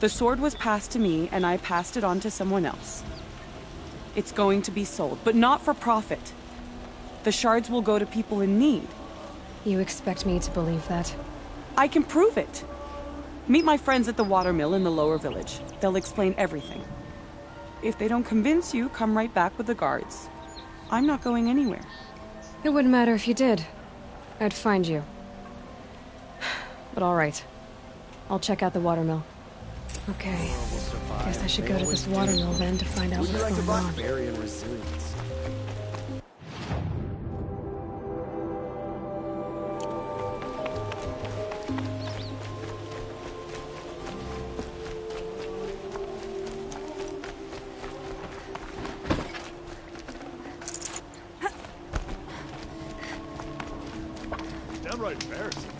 The sword was passed to me, and I passed it on to someone else. It's going to be sold, but not for profit. The shards will go to people in need. You expect me to believe that? I can prove it. Meet my friends at the watermill in the lower village. They'll explain everything. If they don't convince you, come right back with the guards. I'm not going anywhere. It wouldn't matter if you did. I'd find you. but alright. I'll check out the watermill. Okay. Guess I should go to this watermill then to find out what's going on. Barbarian resilience. Downright embarrassing.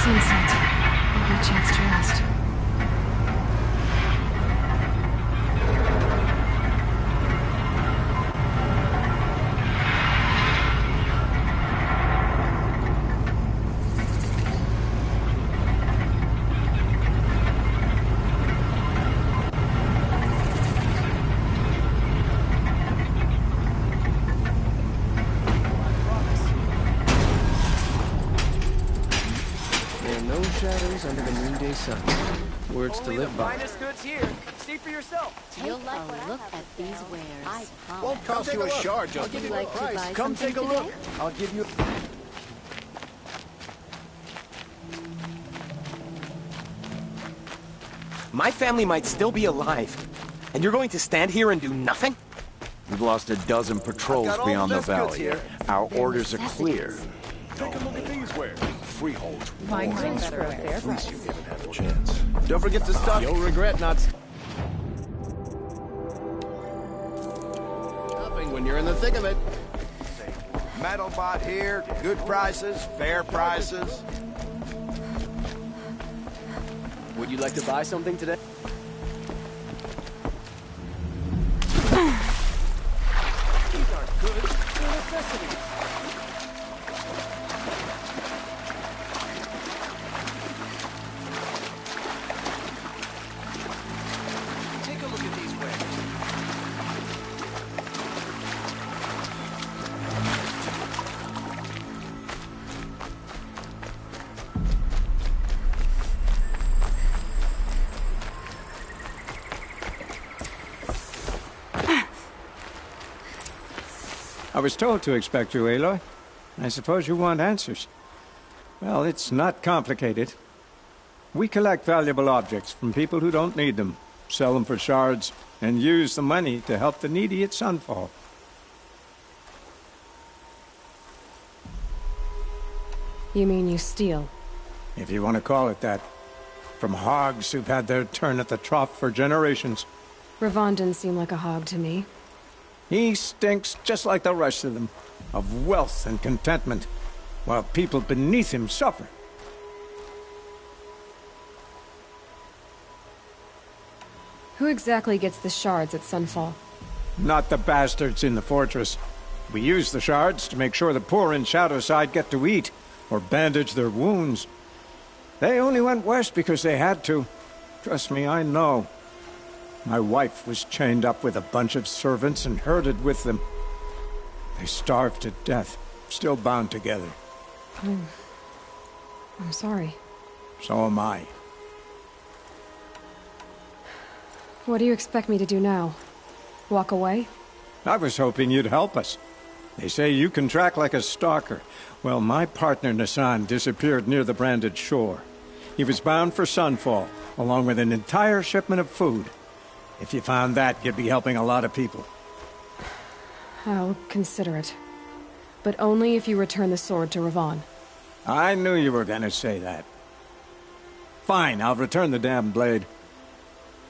Sunset. Maybe a chance to rest. Shadows under the noonday sun. Words to live by. Finest goods here. See for yourself. You'll like a look at these wares. I promise. Won't cost you a shard, just give you a price. Come take a look. I'll give you. My family might still be alive, and you're going to stand here and do nothing? We've lost a dozen patrols beyond the valley. Our orders are clear. Take a look at these wares. Freeholds. Mine brings better a fair At least price. you haven't had a chance. Don't forget to stock. You'll regret not stopping when you're in the thick of it. Metal bot here, good prices, fair prices. Would you like to buy something today? These aren't goods, they're necessities. Take a look at these wares. I was told to expect you, Aloy. I suppose you want answers. Well, it's not complicated. We collect valuable objects from people who don't need them, sell them for shards, and use the money to help the needy at Sunfall. You mean you steal? If you want to call it that. From hogs who've had their turn at the trough for generations. Ravon didn't seem like a hog to me. He stinks just like the rest of them, of wealth and contentment, while people beneath him suffer. Who exactly gets the shards at Sunfall? Not the bastards in the fortress. We use the shards to make sure the poor in Shadowside get to eat, or bandage their wounds. They only went west because they had to. Trust me, I know. My wife was chained up with a bunch of servants and herded with them. They starved to death, still bound together. I'm sorry. So am I. What do you expect me to do now? Walk away? I was hoping you'd help us. They say you can track like a stalker. Well, my partner Nassan disappeared near the branded shore. He was bound for Sunfall, along with an entire shipment of food. If you found that, you'd be helping a lot of people. I'll consider it. But only if you return the sword to Ravon. I knew you were gonna say that. Fine, I'll return the damn blade.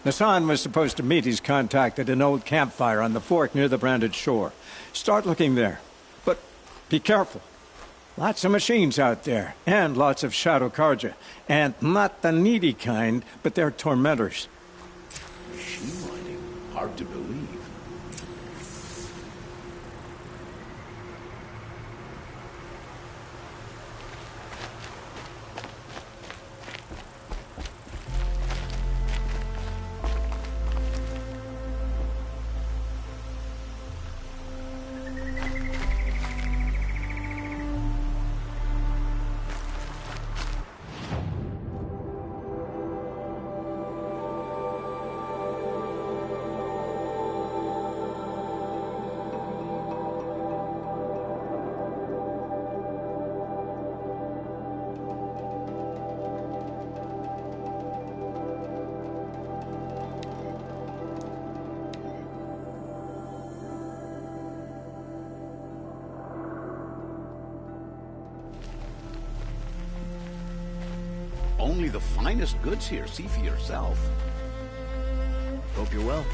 Nassan was supposed to meet his contact at an old campfire on the fork near the branded shore. Start looking there. But be careful. Lots of machines out there, and lots of Shadow Karja. And not the needy kind, but they're tormentors. Machine mining? Hard to believe. Only the finest goods here. See for yourself. Hope you're well.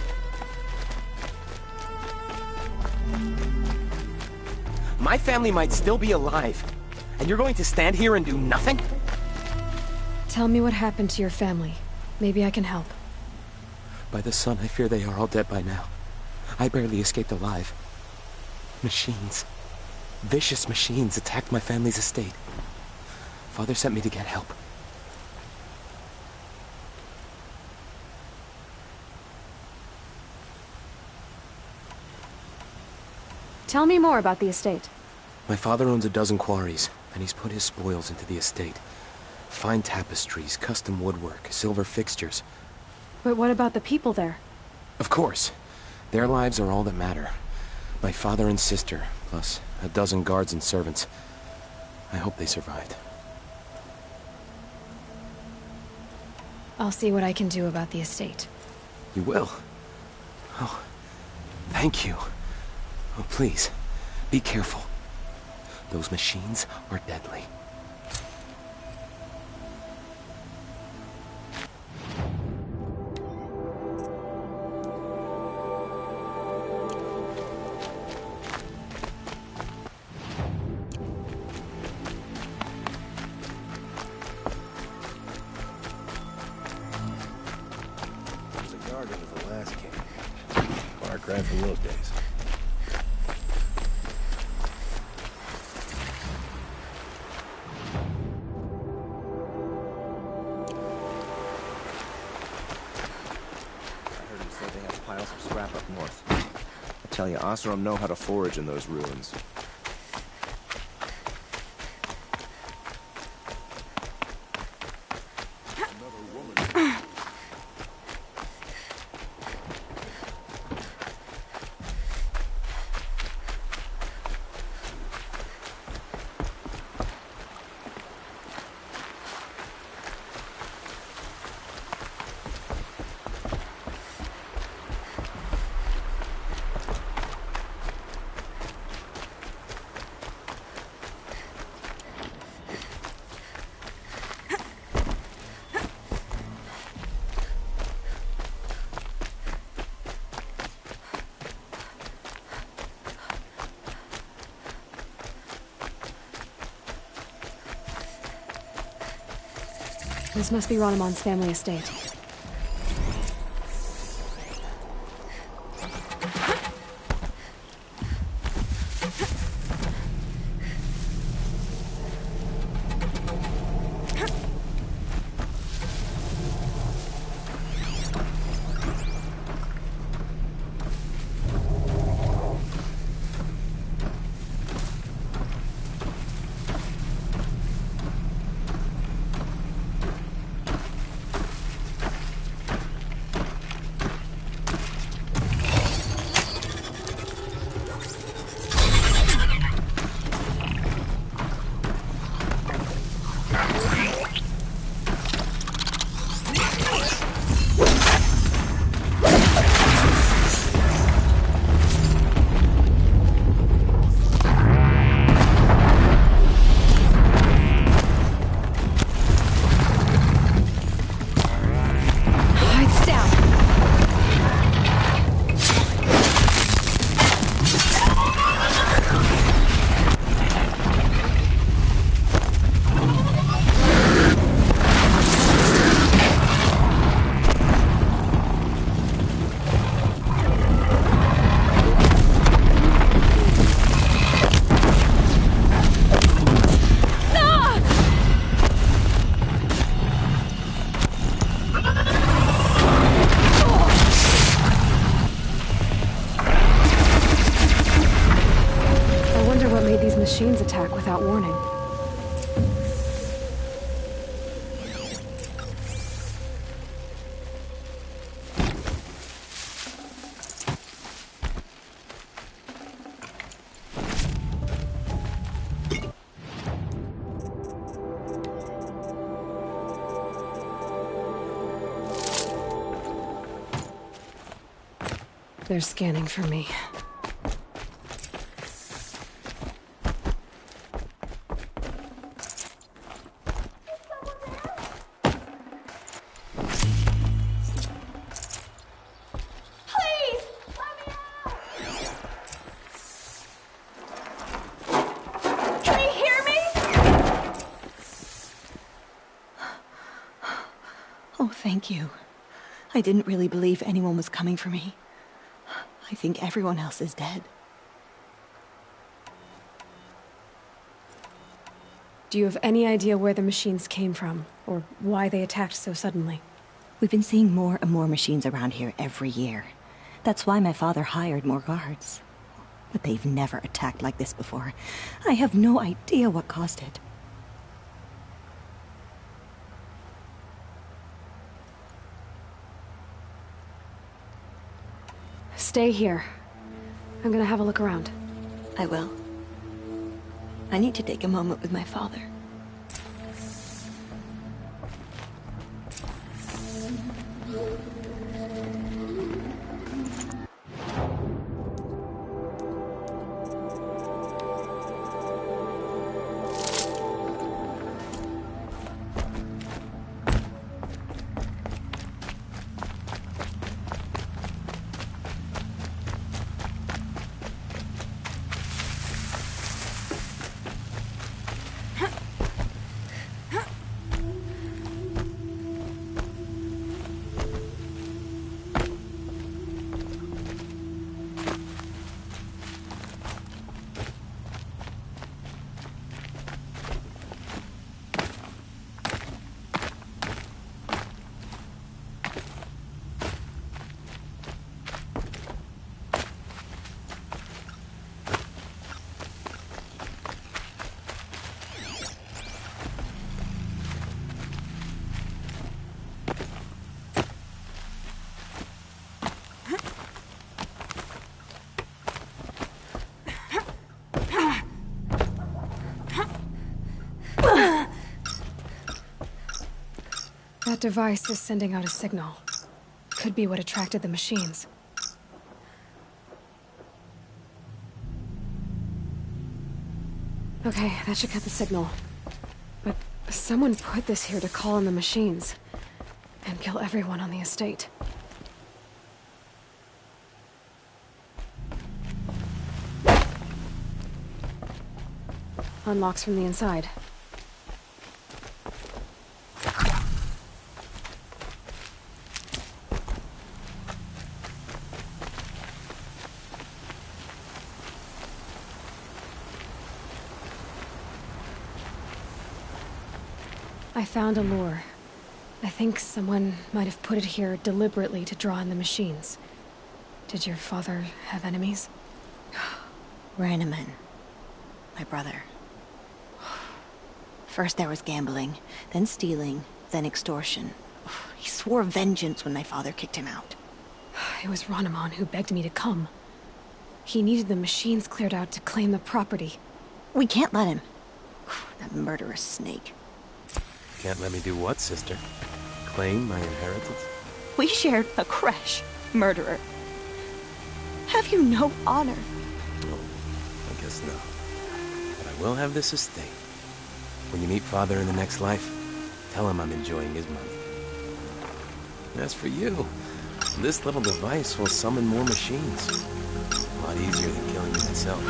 My family might still be alive, and you're going to stand here and do nothing? Tell me what happened to your family. Maybe I can help. By the sun, I fear they are all dead by now. I barely escaped alive. Machines. Vicious machines attacked my family's estate. Father sent me to get help. Tell me more about the estate. My father owns a dozen quarries, and he's put his spoils into the estate. Fine tapestries, custom woodwork, silver fixtures. But what about the people there? Of course. Their lives are all that matter. My father and sister, plus a dozen guards and servants. I hope they survived. I'll see what I can do about the estate. You will? Oh, thank you. Oh, please, be careful. Those machines are deadly. There's a garden of the last king. Far cry from those days. I tell you, Oseram know how to forage in those ruins. This must be Ranamon's family estate. machines attack without warning. They're scanning for me. Oh, thank you. I didn't really believe anyone was coming for me. I think everyone else is dead. Do you have any idea where the machines came from, or why they attacked so suddenly? We've been seeing more and more machines around here every year. That's why my father hired more guards. But they've never attacked like this before. I have no idea what caused it. Stay here. I'm gonna have a look around. I will. I need to take a moment with my father. That device is sending out a signal. Could be what attracted the machines. Okay, that should cut the signal. But someone put this here to call in the machines. And kill everyone on the estate. Unlocks from the inside. I found a lure. I think someone might have put it here deliberately to draw in the machines. Did your father have enemies? Rainaman. My brother. First there was gambling, then stealing, then extortion. He swore vengeance when my father kicked him out. It was Rainaman who begged me to come. He needed the machines cleared out to claim the property. We can't let him. That murderous snake. Can't let me do what, sister? Claim my inheritance? We shared a creche, murderer. Have you no honor? Oh, I guess not. But I will have this estate. When you meet Father in the next life, tell him I'm enjoying his money. As for you, this little device will summon more machines. A lot easier than killing me myself.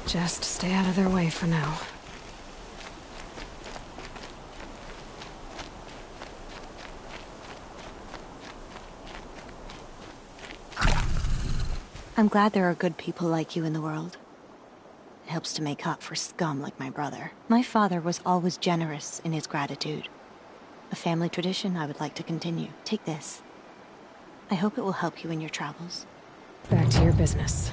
Just stay out of their way for now. I'm glad there are good people like you in the world. It helps to make up for scum like my brother. My father was always generous in his gratitude. A family tradition I would like to continue. Take this. I hope it will help you in your travels. Back to your business.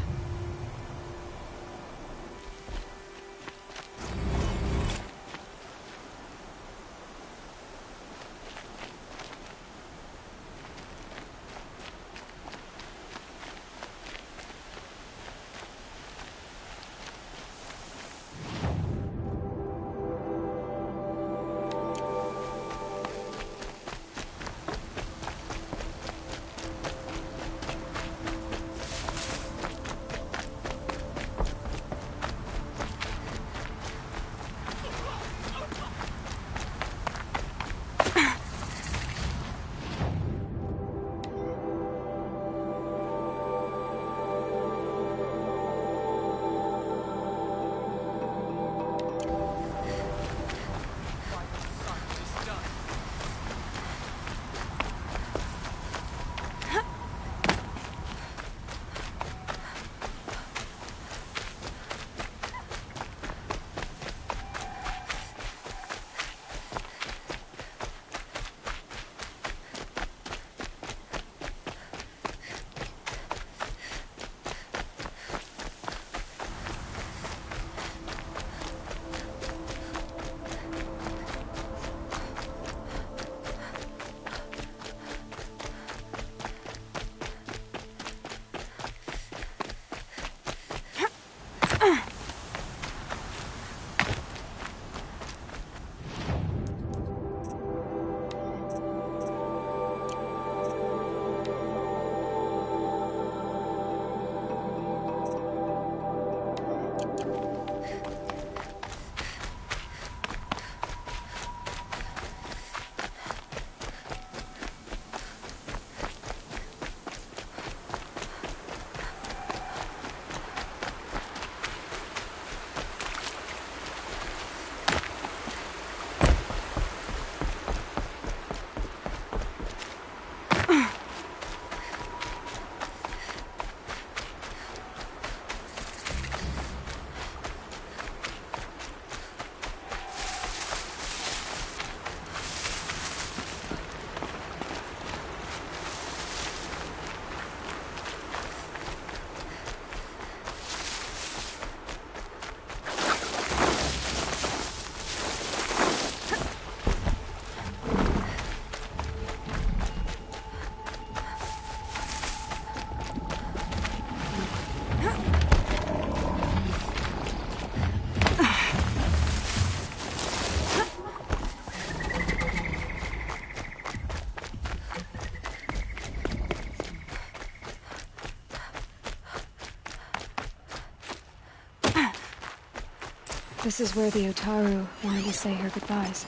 This is where the Otaru wanted to say her goodbyes.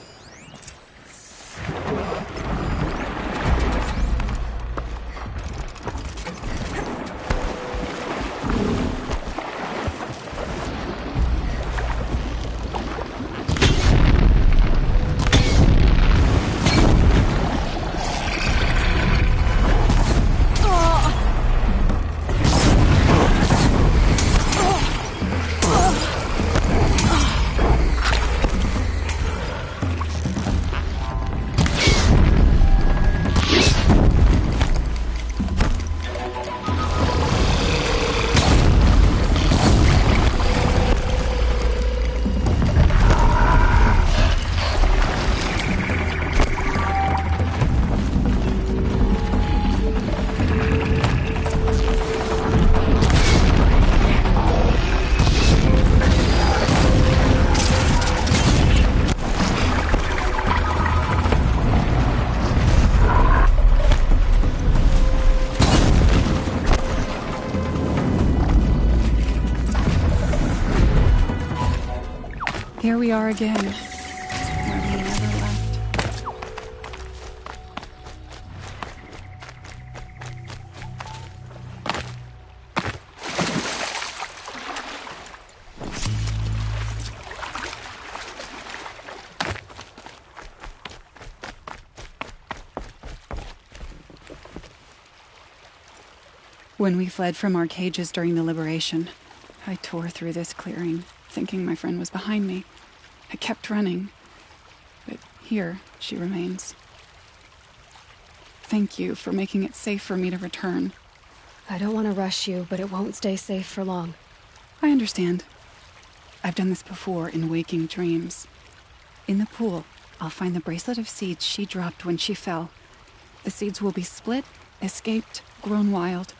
Here we are again, where we never left. When we fled from our cages during the liberation, I tore through this clearing, thinking my friend was behind me. I kept running, but here she remains. Thank you for making it safe for me to return. I don't want to rush you, but it won't stay safe for long. I understand. I've done this before in waking dreams. In the pool, I'll find the bracelet of seeds she dropped when she fell. The seeds will be split, escaped, grown wild.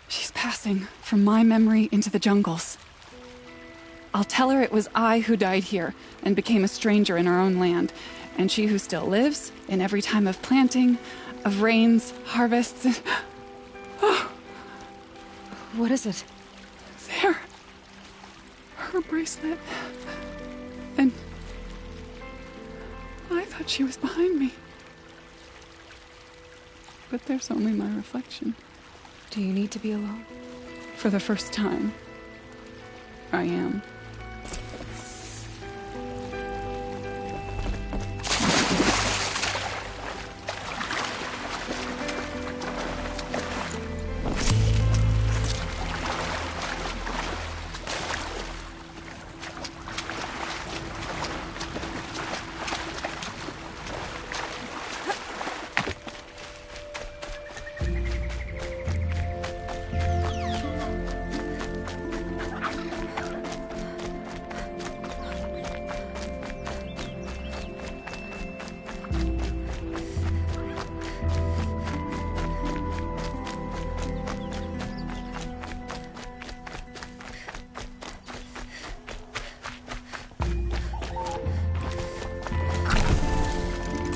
She's passing from my memory into the jungles. I'll tell her it was I who died here and became a stranger in our own land, and she who still lives in every time of planting, of rains, harvests, and... Oh. What is it? There. Her bracelet. And I thought she was behind me. But there's only my reflection. Do you need to be alone? For the first time, I am.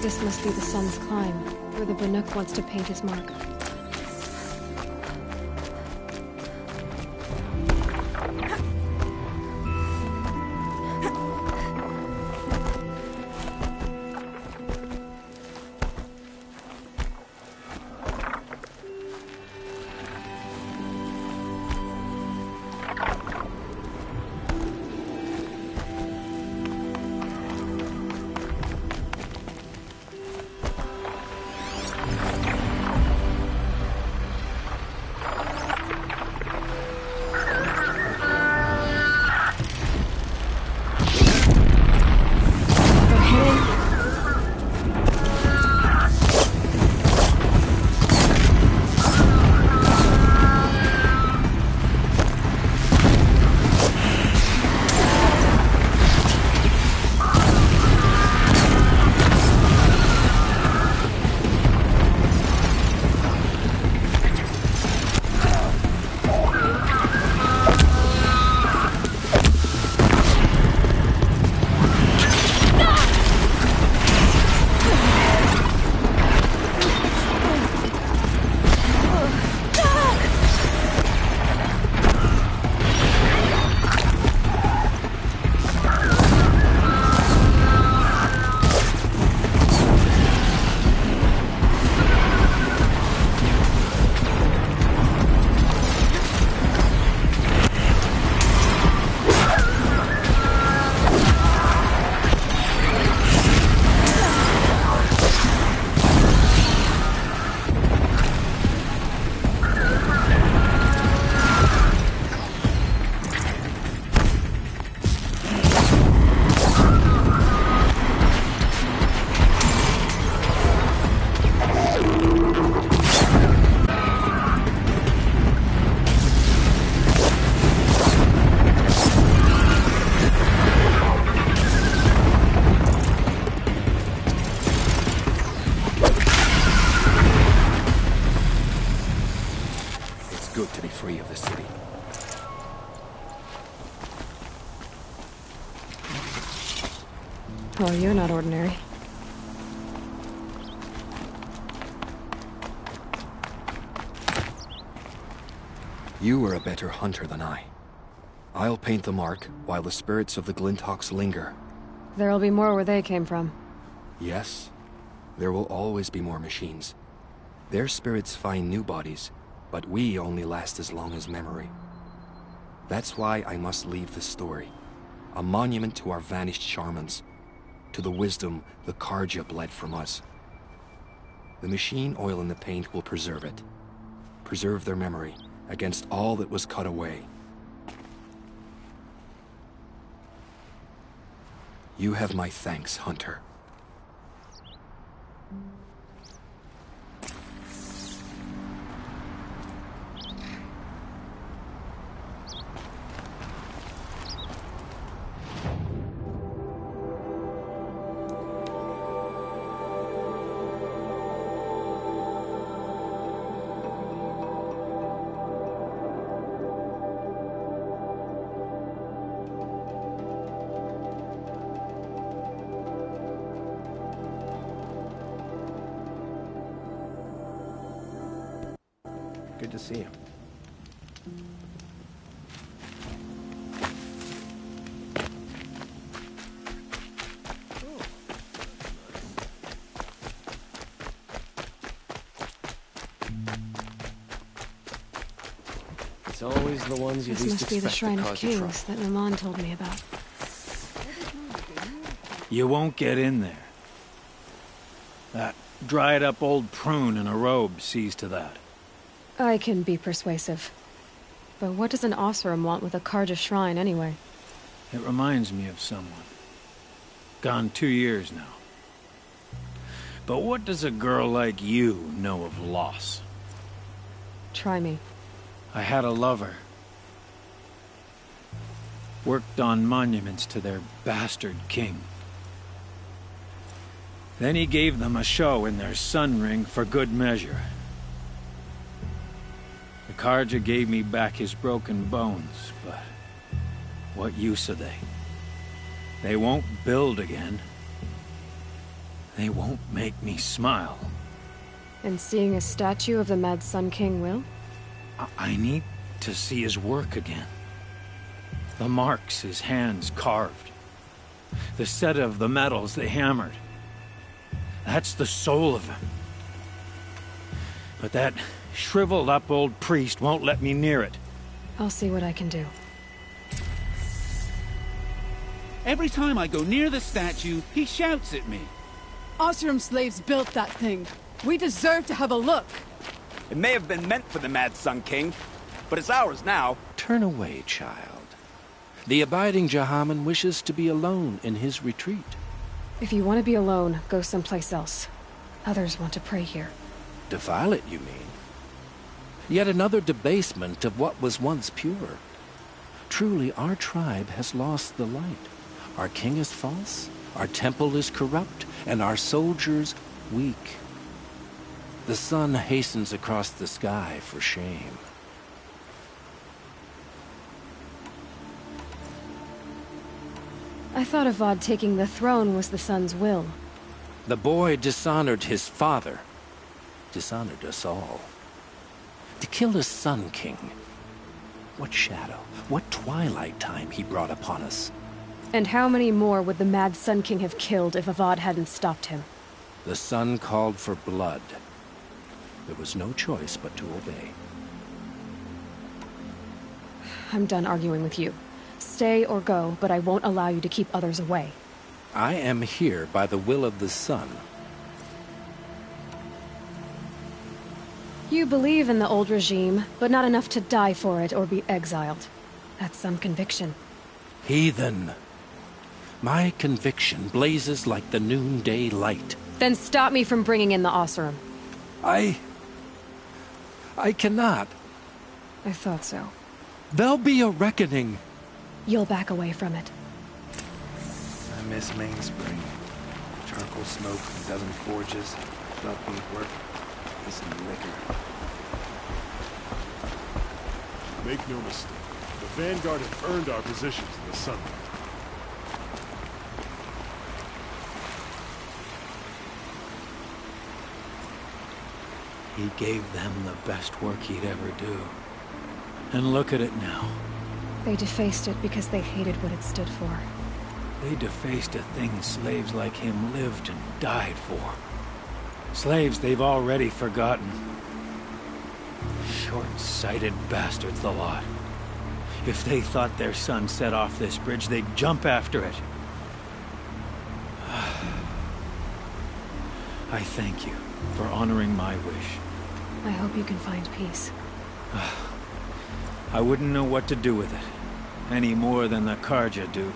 This must be the sun's climb, where the Banuk wants to paint his mark. Oh, you're not ordinary. You are a better hunter than I. I'll paint the mark while the spirits of the Glinthawks linger. There'll be more where they came from. Yes, there will always be more machines. Their spirits find new bodies, but we only last as long as memory. That's why I must leave this story. A monument to our vanished shamans, to the wisdom the Karja bled from us. The machine oil in the paint will preserve it. Preserve their memory against all that was cut away. You have my thanks, Hunter. Good to see you. It's always the ones you This least must be the expect Shrine to of cause you trouble. Kings that Naman told me about. You won't get in there. That dried-up old prune in a robe sees to that. I can be persuasive. But what does an Oseram want with a Karja shrine, anyway? It reminds me of someone. Gone 2 years now. But what does a girl like you know of loss? Try me. I had a lover. Worked on monuments to their bastard king. Then he gave them a show in their sun ring for good measure. The Karja gave me back his broken bones, but what use are they? They won't build again. They won't make me smile. And seeing a statue of the Mad Sun King will? I need to see his work again. The marks his hands carved. The set of the metals they hammered. That's the soul of him. But that shriveled up old priest won't let me near it. I'll see what I can do. Every time I go near the statue, he shouts at me. Oseram slaves built that thing. We deserve to have a look. It may have been meant for the Mad Sun King, but it's ours now. Turn away, child. The abiding Jahaman wishes to be alone in his retreat. If you want to be alone, go someplace else. Others want to pray here. Defile it, you mean? Yet another debasement of what was once pure. Truly, our tribe has lost the light. Our king is false, our temple is corrupt, and our soldiers weak. The sun hastens across the sky for shame. I thought Avad taking the throne was the sun's will. The boy dishonored his father, dishonored us all. To kill his sun king. What shadow, what twilight time he brought upon us. And how many more would the Mad Sun King have killed if Avad hadn't stopped him? The sun called for blood. There was no choice but to obey. I'm done arguing with you. Stay or go, but I won't allow you to keep others away. I am here by the will of the sun. You believe in the old regime, but not enough to die for it or be exiled. That's some conviction. Heathen. My conviction blazes like the noonday light. Then stop me from bringing in the Oseram. I cannot. I thought so. There'll be a reckoning. You'll back away from it. I miss Mainspring. Charcoal smoke, a dozen forges, buckwheat work, and some liquor. Make no mistake, the Vanguard have earned our positions in the Sunlight. He gave them the best work he'd ever do. And look at it now. They defaced it because they hated what it stood for. They defaced a thing slaves like him lived and died for. Slaves they've already forgotten. Short-sighted bastards, the lot. If they thought their son set off this bridge, they'd jump after it. I thank you for honoring my wish. I hope you can find peace. I wouldn't know what to do with it, any more than the Karja do.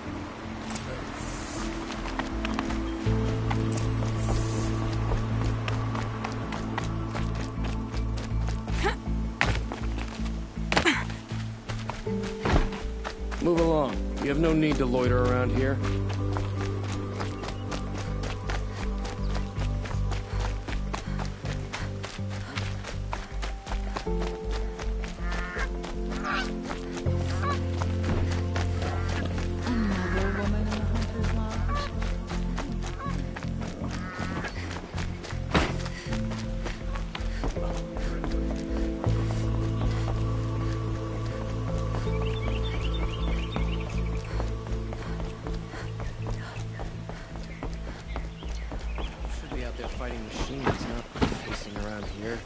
Move along. You have no need to loiter around here. Fighting machines, not pacing around here.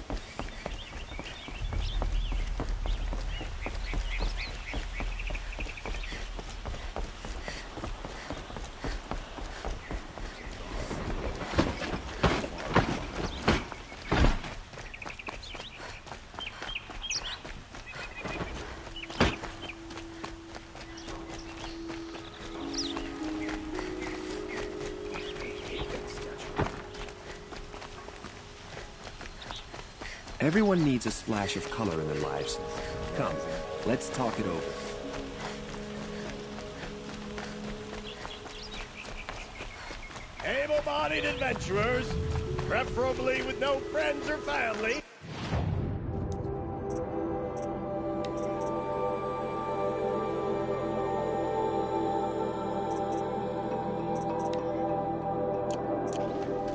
Everyone needs a splash of color in their lives. Come, let's talk it over. Able-bodied adventurers, preferably with no friends or family.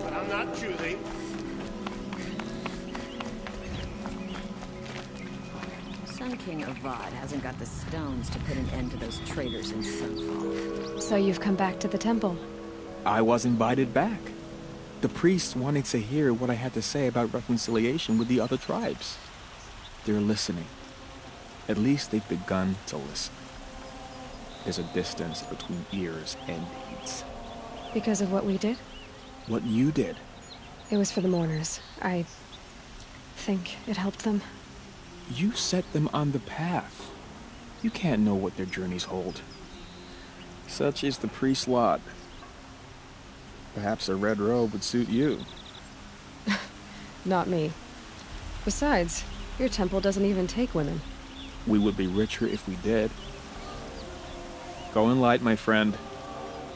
But I'm not choosy. Sun King Avad hasn't got the stones to put an end to those traitors in Sunfall. So you've come back to the temple? I was invited back. The priests wanted to hear what I had to say about reconciliation with the other tribes. They're listening. At least they've begun to listen. There's a distance between ears and deeds. Because of what we did? What you did. It was for the mourners. I think it helped them. You set them on the path. You can't know what their journeys hold. Such is the priest's lot. Perhaps a red robe would suit you. Not me. Besides, your temple doesn't even take women. We would be richer if we did. Go in light, my friend,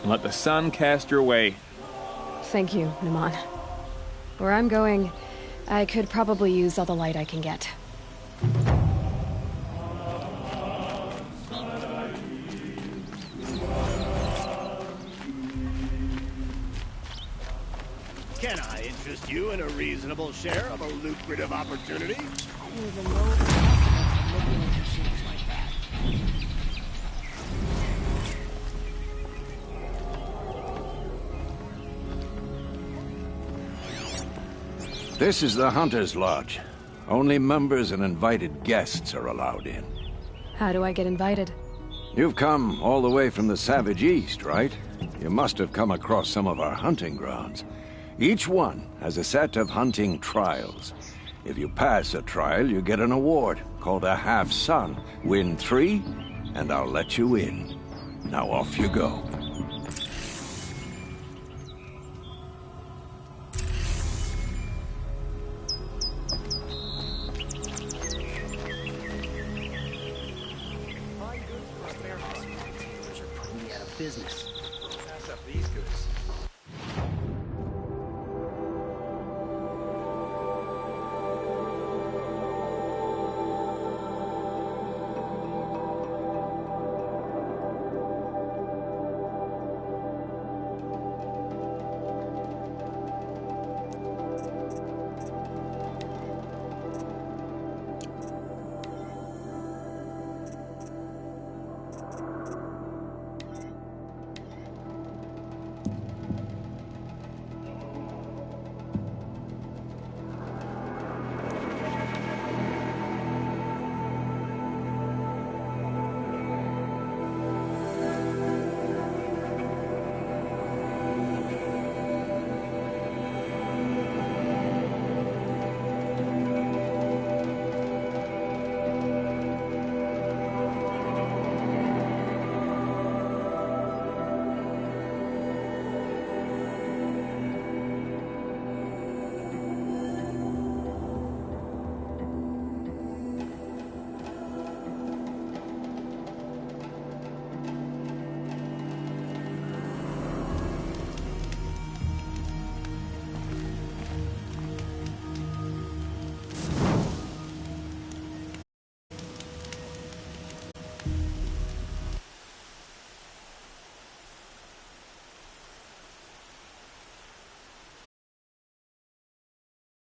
and let the sun cast your way. Thank you, Naman. Where I'm going, I could probably use all the light I can get. Can I interest you in a reasonable share of a lucrative opportunity? This is the Hunter's Lodge. Only members and invited guests are allowed in. How do I get invited? You've come all the way from the Savage East, right? You must have come across some of our hunting grounds. Each one has a set of hunting trials. If you pass a trial, you get an award called a half-sun. Win 3, and I'll let you in. Now off you go. Business. Pass up these goods.